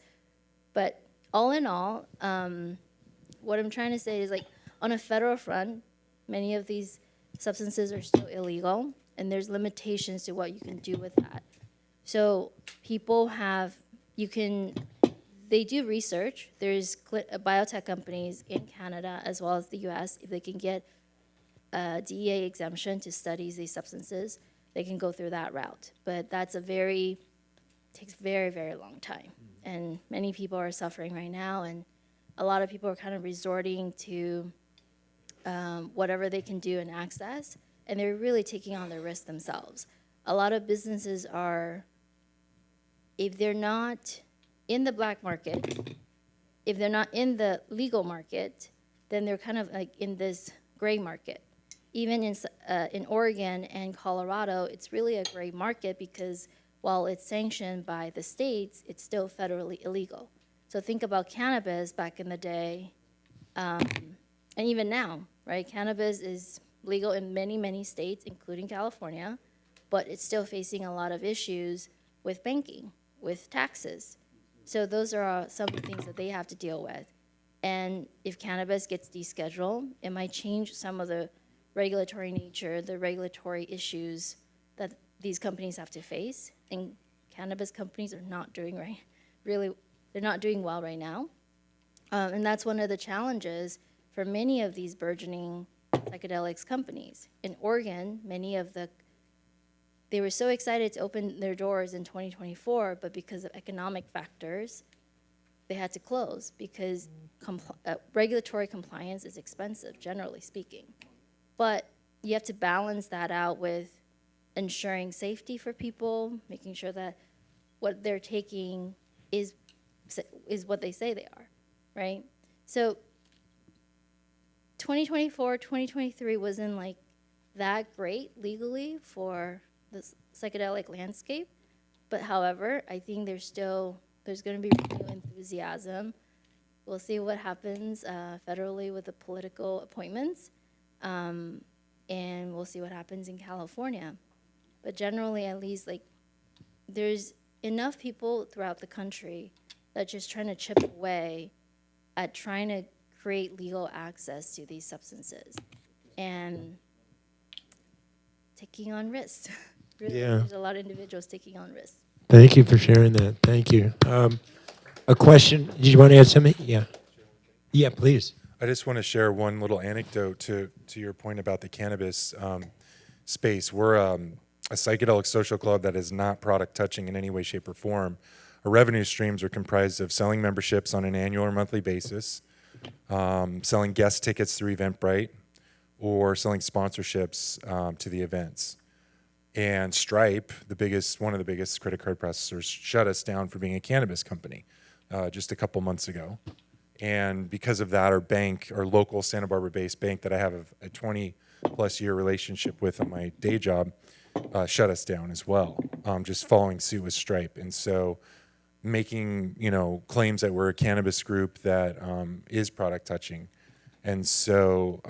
But all in all, what I'm trying to say is, like, on a federal front, many of these substances are still illegal, and there's limitations to what you can do with that. So people they do research. There's biotech companies in Canada as well as the US. If they can get a DEA exemption to study these substances, they can go through that route. But takes very, very long time. And many people are suffering right now, and a lot of people are kind of resorting to whatever they can do and access, and they're really taking on the risk themselves. A lot of businesses are, if they're not in the black market, if they're not in the legal market, then they're kind of like in this gray market. Even in Oregon and Colorado, it's really a gray market, because while it's sanctioned by the states, it's still federally illegal. So think about cannabis back in the day, and even now, right? Cannabis is legal in many, many states, including California, but it's still facing a lot of issues with banking, with taxes. So those are some of the things that they have to deal with. And if cannabis gets descheduled, it might change some of the regulatory nature, the regulatory issues that these companies have to face. And cannabis companies are not doing they're not doing well right now. And that's one of the challenges for many of these burgeoning psychedelics companies. In Oregon, they were so excited to open their doors in 2024, but because of economic factors, they had to close, because regulatory compliance is expensive, generally speaking. But you have to balance that out with ensuring safety for people, making sure that what they're taking is what they say they are, right? So 2024, 2023 wasn't like that great legally for the psychedelic landscape. But however, I think there's going to be renewed enthusiasm. We'll see what happens federally with the political appointments. And we'll see what happens in California. But generally, at least, like, there's enough people throughout the country that are just trying to chip away at trying to create legal access to these substances and taking on risks. Really, Yeah. There's a lot of individuals taking on risks. Thank you for sharing that. Thank you. A question? Did you want to add something? Yeah. Yeah, please. I just want to share one little anecdote to your point about the cannabis space. We're a psychedelic social club that is not product touching in any way, shape, or form. Our revenue streams are comprised of selling memberships on an annual or monthly basis, selling guest tickets through Eventbrite, or selling sponsorships to the events. And Stripe, one of the biggest credit card processors, shut us down for being a cannabis company just a couple months ago. And because of that, our local Santa Barbara-based bank that I have a 20-plus year relationship with on my day job, shut us down as well, just following suit with Stripe. And so making, claims that we're a cannabis group that is product touching. And so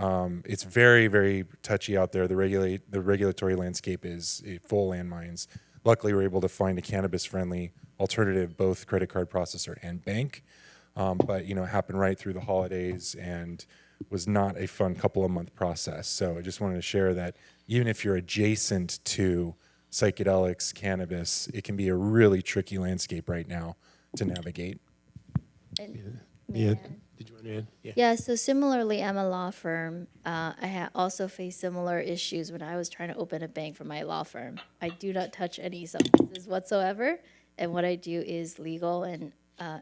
it's very, very touchy out there. The regulatory landscape is full landmines. luckily we were able to find a cannabis-friendly alternative, both credit card processor and bank. But it happened right through the holidays and was not a fun couple of month process. So I just wanted to share that even if you're adjacent to psychedelics, cannabis, it can be a really tricky landscape right now to navigate. And Yeah. may I add? Did you want to add? Yeah. Yeah, so similarly, I'm a law firm. I also faced similar issues when I was trying to open a bank for my law firm. I do not touch any substances whatsoever, and what I do is legal and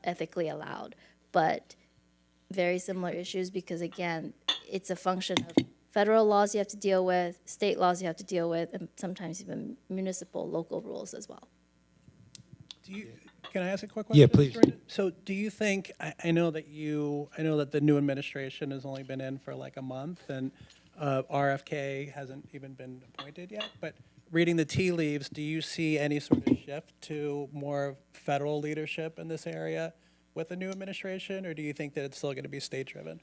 ethically allowed. But very similar issues because, again, it's a function of federal laws you have to deal with, state laws you have to deal with, and sometimes even municipal, local rules as well. Can I ask a quick question? Yeah, please. So do you think, I know that the new administration has only been in for like a month and RFK hasn't even been appointed yet, but reading the tea leaves, do you see any sort of shift to more federal leadership in this area with the new administration, or do you think that it's still going to be state-driven?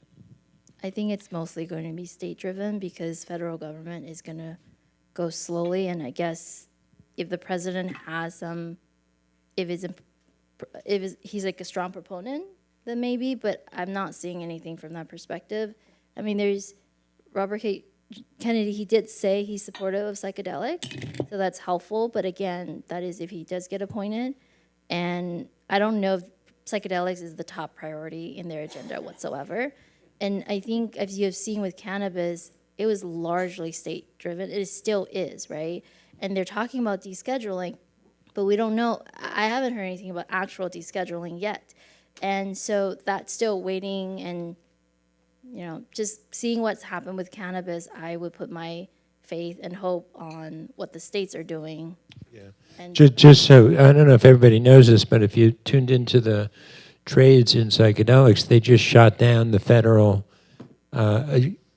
I think it's mostly going to be state-driven because federal government is going to go slowly, and I guess if the president has some, if he's like a strong proponent, then maybe, but I'm not seeing anything from that perspective. I mean, there's Robert K. Kennedy, he did say he's supportive of psychedelics, so that's helpful, but again, that is if he does get appointed, and I don't know if psychedelics is the top priority in their agenda whatsoever. And I think, as you have seen with cannabis, it was largely state-driven. It still is, right? And they're talking about descheduling, but we don't know. I haven't heard anything about actual descheduling yet. And so that's still waiting and, just seeing what's happened with cannabis, I would put my faith and hope on what the states are doing. Yeah. And Just so, I don't know if everybody knows this, but if you tuned into the trades in psychedelics, they just shot down the federal,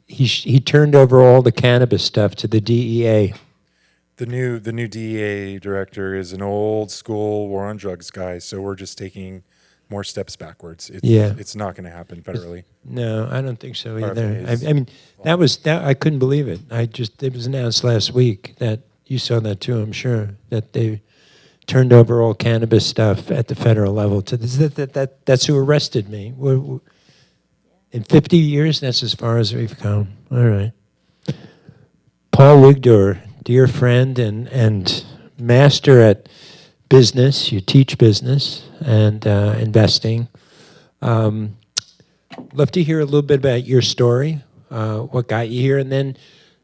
he turned over all the cannabis stuff to the DEA. The new DEA director is an old school war on drugs guy, so we're just taking more steps backwards. It's not going to happen federally. No, I don't think so either. RFAs. I mean, I couldn't believe it. It was announced last week that you saw that too, I'm sure, that they turned over all cannabis stuff at the federal level to that's who arrested me. In 50 years, that's as far as we've come. All right. Paul Wigdor, dear friend and master at business. You teach business and investing. Love to hear a little bit about your story, what got you here, and then,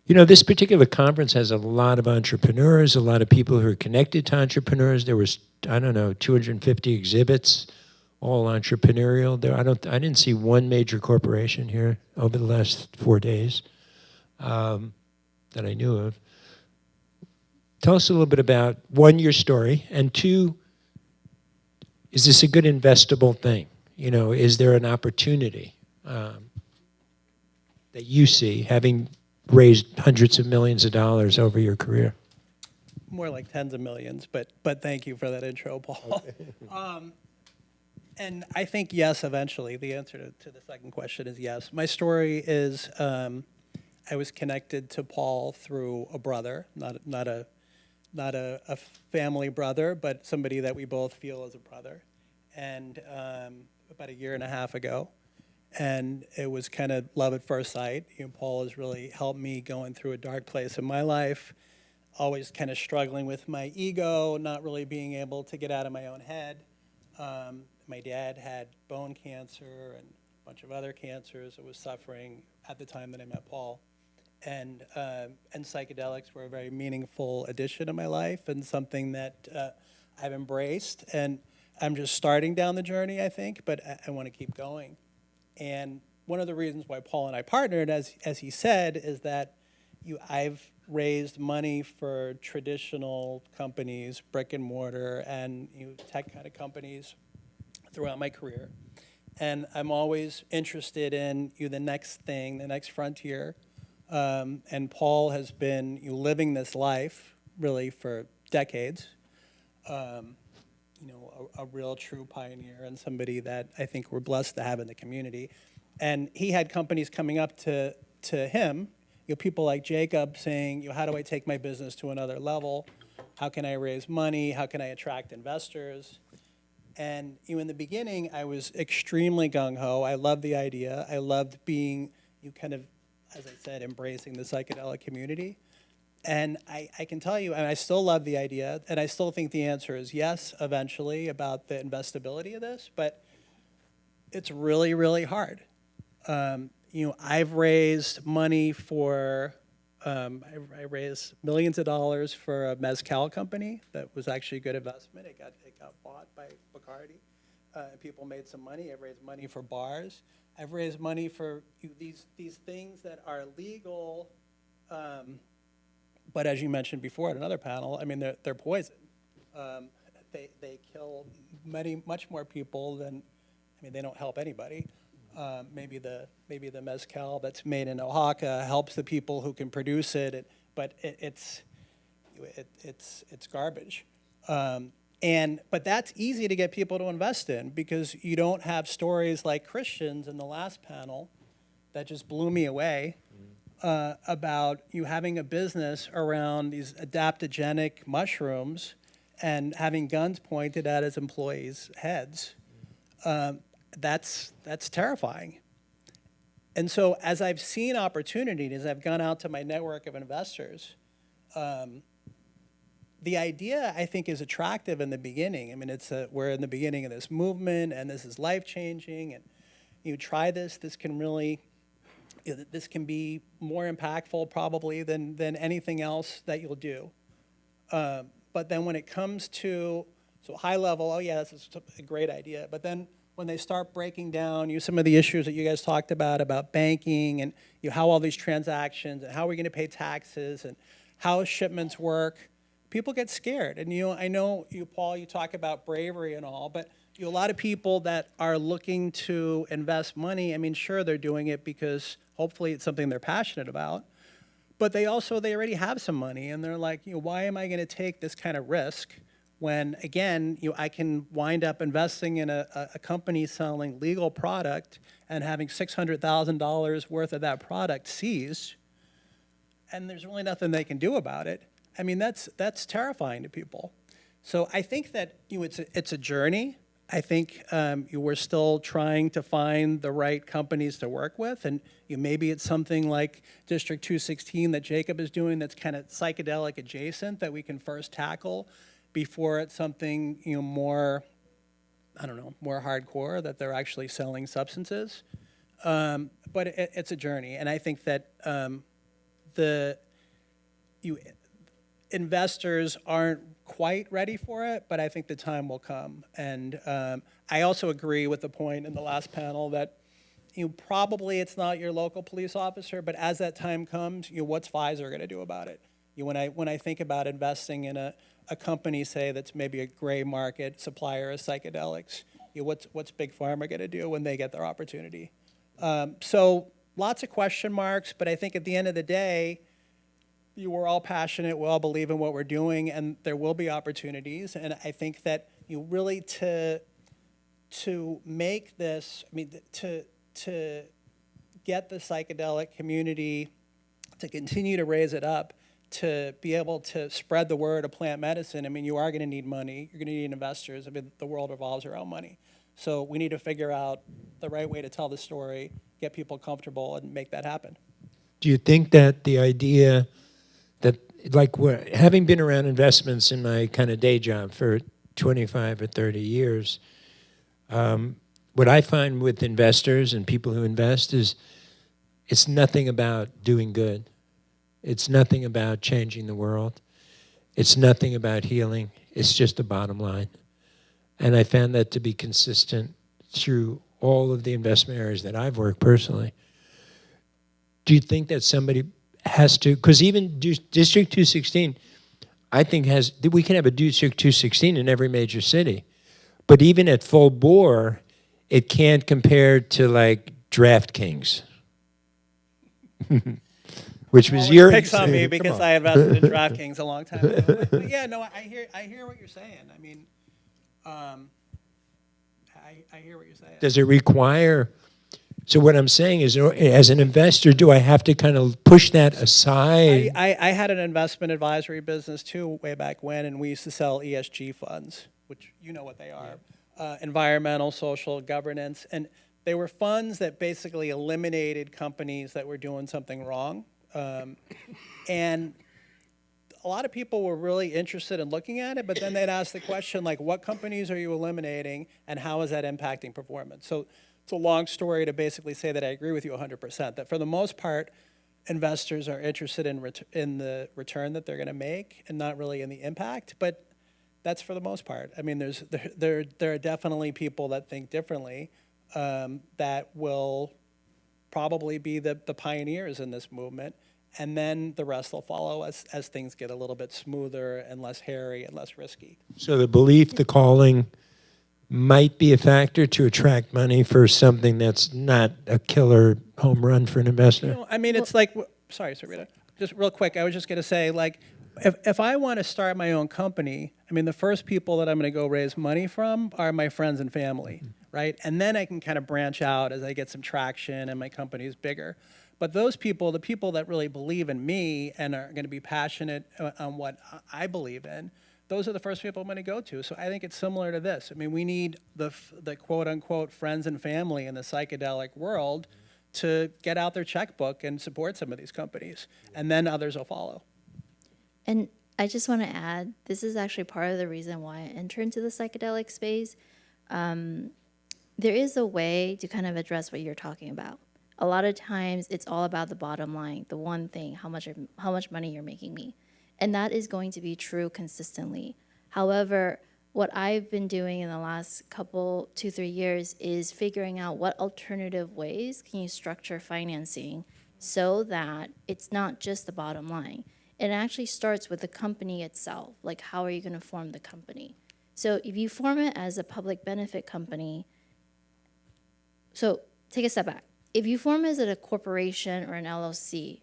this particular conference has a lot of entrepreneurs, a lot of people who are connected to entrepreneurs. There was, 250 exhibits, all entrepreneurial. I didn't see one major corporation here over the last 4 days that I knew of. Tell us a little bit about, one, your story, and two, is this a good investable thing? Is there an opportunity that you see, having raised hundreds of millions of dollars over your career? More like tens of millions, but thank you for that intro, Paul. And I think yes, eventually. The answer to the second question is yes. My story is I was connected to Paul through a brother, not a family brother, but somebody that we both feel as a brother. And about a year and a half ago, and it was kind of love at first sight. Paul has really helped me going through a dark place in my life, always kind of struggling with my ego, not really being able to get out of my own head. My dad had bone cancer and a bunch of other cancers. I was suffering at the time that I met Paul. And psychedelics were a very meaningful addition to my life and something that I've embraced. And I'm just starting down the journey, I think, but I want to keep going. And one of the reasons why Paul and I partnered, as he said, is that I've raised money for traditional companies, brick and mortar, and tech kind of companies throughout my career. And I'm always interested in the next thing, the next frontier. And Paul has been living this life really for decades. A real true pioneer and somebody that I think we're blessed to have in the community. And he had companies coming up to him, people like Jacob saying, how do I take my business to another level? How can I raise money? How can I attract investors? And in the beginning, I was extremely gung-ho. I loved the idea. I loved being, kind of, as I said, embracing the psychedelic community. And I can tell you, and I still love the idea, and I still think the answer is yes, eventually, about the investability of this, but it's really, really hard. I've raised money for, I raised millions of dollars for a mezcal company that was actually a good investment. It got bought by Bacardi. People made some money. I've raised money for bars. I've raised money for these things that are legal, but as you mentioned before at another panel, I mean, they're poison. They kill much more people than, they don't help anybody. Maybe the mezcal that's made in Oaxaca helps the people who can produce it, but it's garbage. But that's easy to get people to invest in because you don't have stories like Christian's in the last panel that just blew me away about you having a business around these adaptogenic mushrooms and having guns pointed at his employees' heads. That's terrifying. And so as I've seen opportunities, as I've gone out to my network of investors, the idea, I think, is attractive in the beginning. I mean, we're in the beginning of this movement, and this is life-changing, and you try this can really, this can be more impactful probably than anything else that you'll do. But then when it comes to, so high level, oh yeah, this is a great idea, but then when they start breaking down some of the issues that you guys talked about banking and how all these transactions and how we're going to pay taxes and how shipments work, people get scared. And I know Paul, you talk about bravery and all, but a lot of people that are looking to invest money, I mean, sure, they're doing it because hopefully it's something they're passionate about, but they already have some money, and they're like, why am I going to take this kind of risk when, again, I can wind up investing in a company selling legal product and having $600,000 worth of that product seized, and there's really nothing they can do about it. I mean, that's terrifying to people. So I think that it's a journey. I think we're still trying to find the right companies to work with, and maybe it's something like District 216 that Jacob is doing that's kind of psychedelic adjacent that we can first tackle before it's something more, I don't know, more hardcore that they're actually selling substances. But it's a journey, and I think that investors aren't quite ready for it, but I think the time will come. And I also agree with the point in the last panel that probably it's not your local police officer, but as that time comes, what's Pfizer going to do about it? When I think about investing in a company, say, that's maybe a gray market supplier of psychedelics, what's Big Pharma going to do when they get their opportunity? So lots of question marks, but I think at the end of the day, we're all passionate, we all believe in what we're doing, and there will be opportunities. And I think that really to make this, to get the psychedelic community to continue to raise it up, to be able to spread the word of plant medicine, you are going to need money, you're going to need investors. The world revolves around money. So we need to figure out the right way to tell the story, get people comfortable, and make that happen. Do you think that the idea that, like, having been around investments in my kind of day job for 25 or 30 years, what I find with investors and people who invest is it's nothing about doing good. It's nothing about changing the world. It's nothing about healing. It's just the bottom line. And I found that to be consistent through all of the investment areas that I've worked personally. Do you think that somebody has to, because even District 216, I think we can have a District 216 in every major city, but even at full bore, it can't compare to like DraftKings, which was your. Picks on me because I invested in DraftKings a long time ago. But yeah, no, I hear what you're saying. I hear what you're saying. Does it require So what I'm saying is, as an investor, do I have to kind of push that aside? I had an investment advisory business too way back when, and we used to sell ESG funds, which you know what they are, environmental, social, governance, and they were funds that basically eliminated companies that were doing something wrong. And a lot of people were really interested in looking at it, but then they'd ask the question, like, what companies are you eliminating and how is that impacting performance? So it's a long story to basically say that I agree with you 100%, that for the most part, investors are interested in the return that they're going to make and not really in the impact, but that's for the most part. I mean, there are definitely people that think differently that will probably be the pioneers in this movement, and then the rest will follow as things get a little bit smoother and less hairy and less risky. So the belief, the calling might be a factor to attract money for something that's not a killer home run for an investor. You know, I mean, it's like, sorry, Sarita, just real quick, I was just going to say, like, if I want to start my own company, I mean, the first people that I'm going to go raise money from are my friends and family, right? And then I can kind of branch out as I get some traction and my company is bigger. But those people, the people that really believe in me and are going to be passionate on what I believe in, those are the first people I'm going to go to. So I think it's similar to this. I mean, we need the quote unquote friends and family in the psychedelic world to get out their checkbook and support some of these companies, and then others will follow. And I just want to add, this is actually part of the reason why I entered into the psychedelic space. There is a way to kind of address what you're talking about. A lot of times it's all about the bottom line, the one thing, how much money you're making me. And that is going to be true consistently. However, what I've been doing in the last 2-3 years is figuring out what alternative ways can you structure financing so that it's not just the bottom line. It actually starts with the company itself, like how are you going to form the company? So if you form it as a public benefit company, so take a step back. If you form as a corporation or an LLC,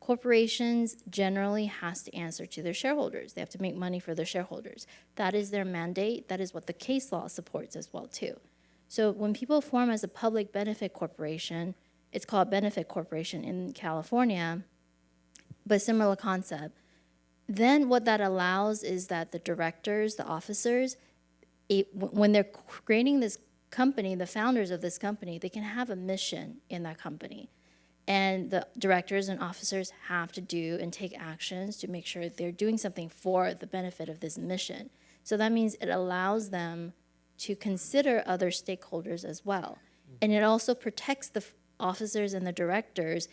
corporations generally has to answer to their shareholders. They have to make money for their shareholders. That is their mandate. That is what the case law supports as well too. So when people form as a public benefit corporation, it's called benefit corporation in California, but similar concept. Then what that allows is that the directors, the officers, when they're creating this company, the founders of this company, they can have a mission in that company. And the directors and officers have to do and take actions to make sure they're doing something for the benefit of this mission. So that means it allows them to consider other stakeholders as well. And it also protects the officers and the directors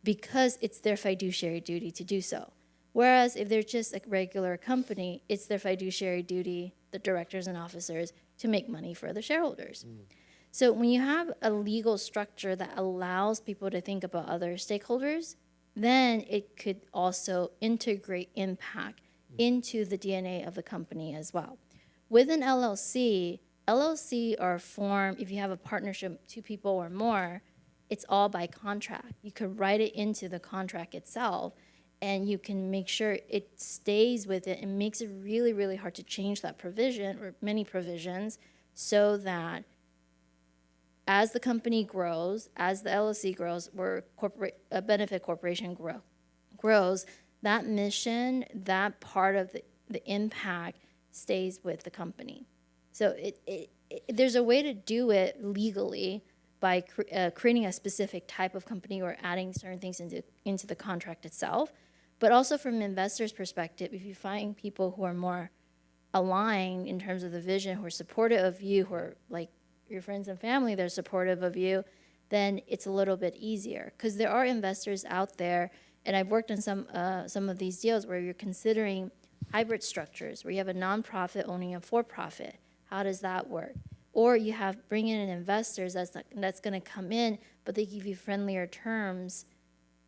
because it's their fiduciary duty to do so. Whereas if they're just a regular company, it's their fiduciary duty, the directors and officers, to make money for the shareholders. So when you have a legal structure that allows people to think about other stakeholders, then it could also integrate impact into the DNA of the company as well. With an LLC, LLC are formed, if you have a partnership, 2 people or more, it's all by contract. You could write it into the contract itself, and you can make sure it stays with it and makes it really, really hard to change that provision or many provisions so that as the company grows, as the LLC grows, or a benefit corporation grows, that mission, that part of the impact stays with the company. So there's a way to do it legally by creating a specific type of company or adding certain things into the contract itself. But also from an investor's perspective, if you find people who are more aligned in terms of the vision, who are supportive of you, who are like your friends and family, they're supportive of you, then it's a little bit easier. Because there are investors out there, and I've worked on some of these deals where you're considering hybrid structures, where you have a nonprofit owning a for-profit. How does that work? Or you have bring in investors that's going to come in, but they give you friendlier terms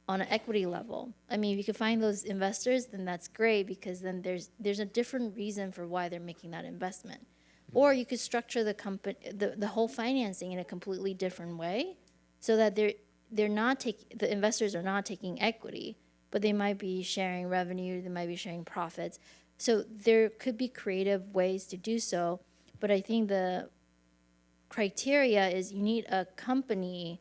on an equity level. I mean, if you can find those investors, then that's great, because then there's a different reason for why they're making that investment. Or you could structure the company, the whole financing in a completely different way, so that the investors are not taking equity, but they might be sharing revenue, they might be sharing profits. So there could be creative ways to do so, but I think the criteria is you need a company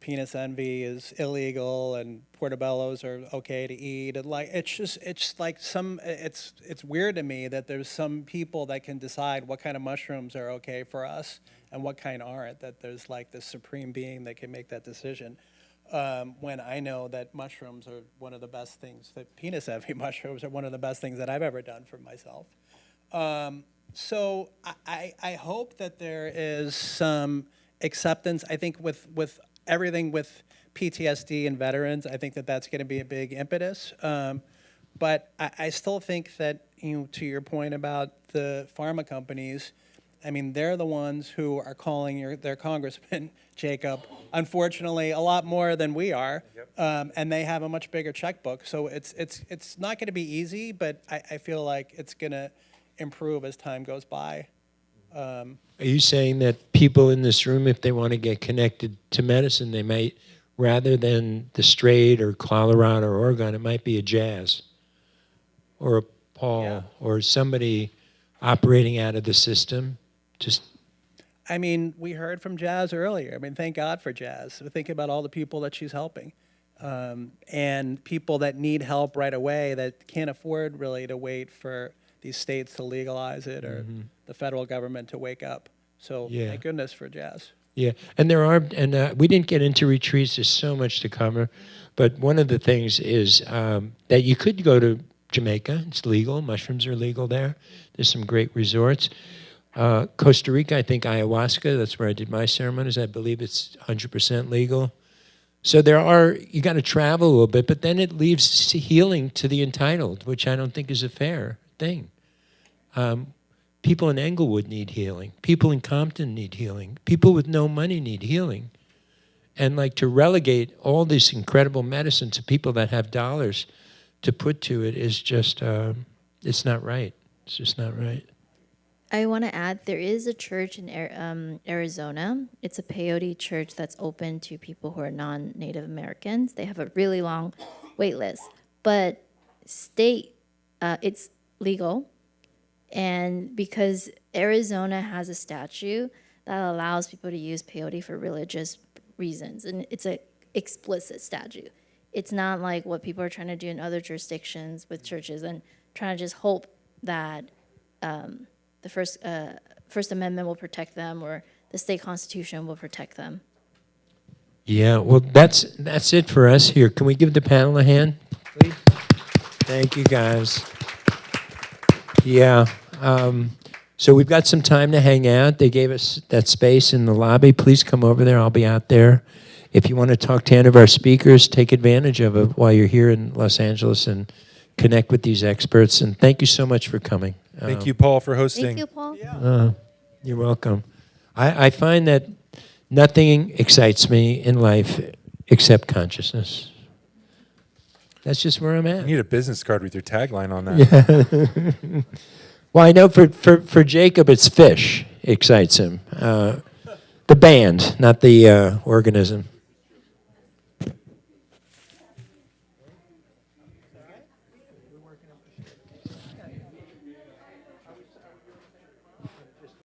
penis envy is illegal and portobellos are okay to eat, and like it's like it's weird to me that there's some people that can decide what kind of mushrooms are okay for us and what kind aren't. That there's like this supreme being that can make that decision. When I know that mushrooms are one of the best things, that penis envy mushrooms are one of the best things that I've ever done for myself. So I hope that there is some acceptance. I think with everything with PTSD and veterans, I think that that's going to be a big impetus. But I still think that, to your point about the pharma companies, I mean, they're the ones who are calling their congressman, Jacob, unfortunately, a lot more than we are. And they have a much bigger checkbook. So it's not going to be easy, but I feel like it's going to improve as time goes by. Are you saying that people in this room, if they want to get connected to medicine, they might, rather than the Straight or Colorado or Oregon, it might be a Jazz or a Paul or somebody operating out of the system? Just, I mean, we heard from Jazz earlier. I mean, thank God for Jazz. Think about all the people that she's helping. And people that need help right away that can't afford really to wait for these states to legalize it or the federal government to wake up. So thank goodness for Jazz. yeah, and there are, and we didn't get into retreats. There's so much to cover, but one of the things is that you could go to Jamaica. It's legal. Mushrooms are legal there. There's some great resorts. Costa Rica, I think ayahuasca. That's where I did my ceremonies. I believe it's 100% legal. So there are, you got to travel a little bit, but then it leaves healing to the entitled, which I don't think is a fair thing. People in Englewood need healing. People in Compton need healing. People with no money need healing. And like to relegate all this incredible medicine to people that have dollars to put to it is just, it's not right. It's just not right. I want to add, there is a church in Arizona. It's a peyote church that's open to people who are non-Native Americans. They have a really long wait list. But it's legal. And because Arizona has a statute that allows people to use peyote for religious reasons, and it's an explicit statute. It's not like what people are trying to do in other jurisdictions with churches and trying to just hope that the First Amendment will protect them or the state constitution will protect them. Yeah, well, that's it for us here. Can we give the panel a hand, please? Thank you, guys. Yeah. So we've got some time to hang out. They gave us that space in the lobby. Please come over there. I'll be out there. If you want to talk to any of our speakers, take advantage of it while you're here in Los Angeles and connect with these experts. And thank you so much for coming. Thank you, Paul, for hosting. Thank you, Paul. You're welcome. I find that nothing excites me in life except consciousness. That's just where I'm at. You need a business card with your tagline on that. Yeah. Well, I know for Jacob, it's fish excites him. The band, not the organism.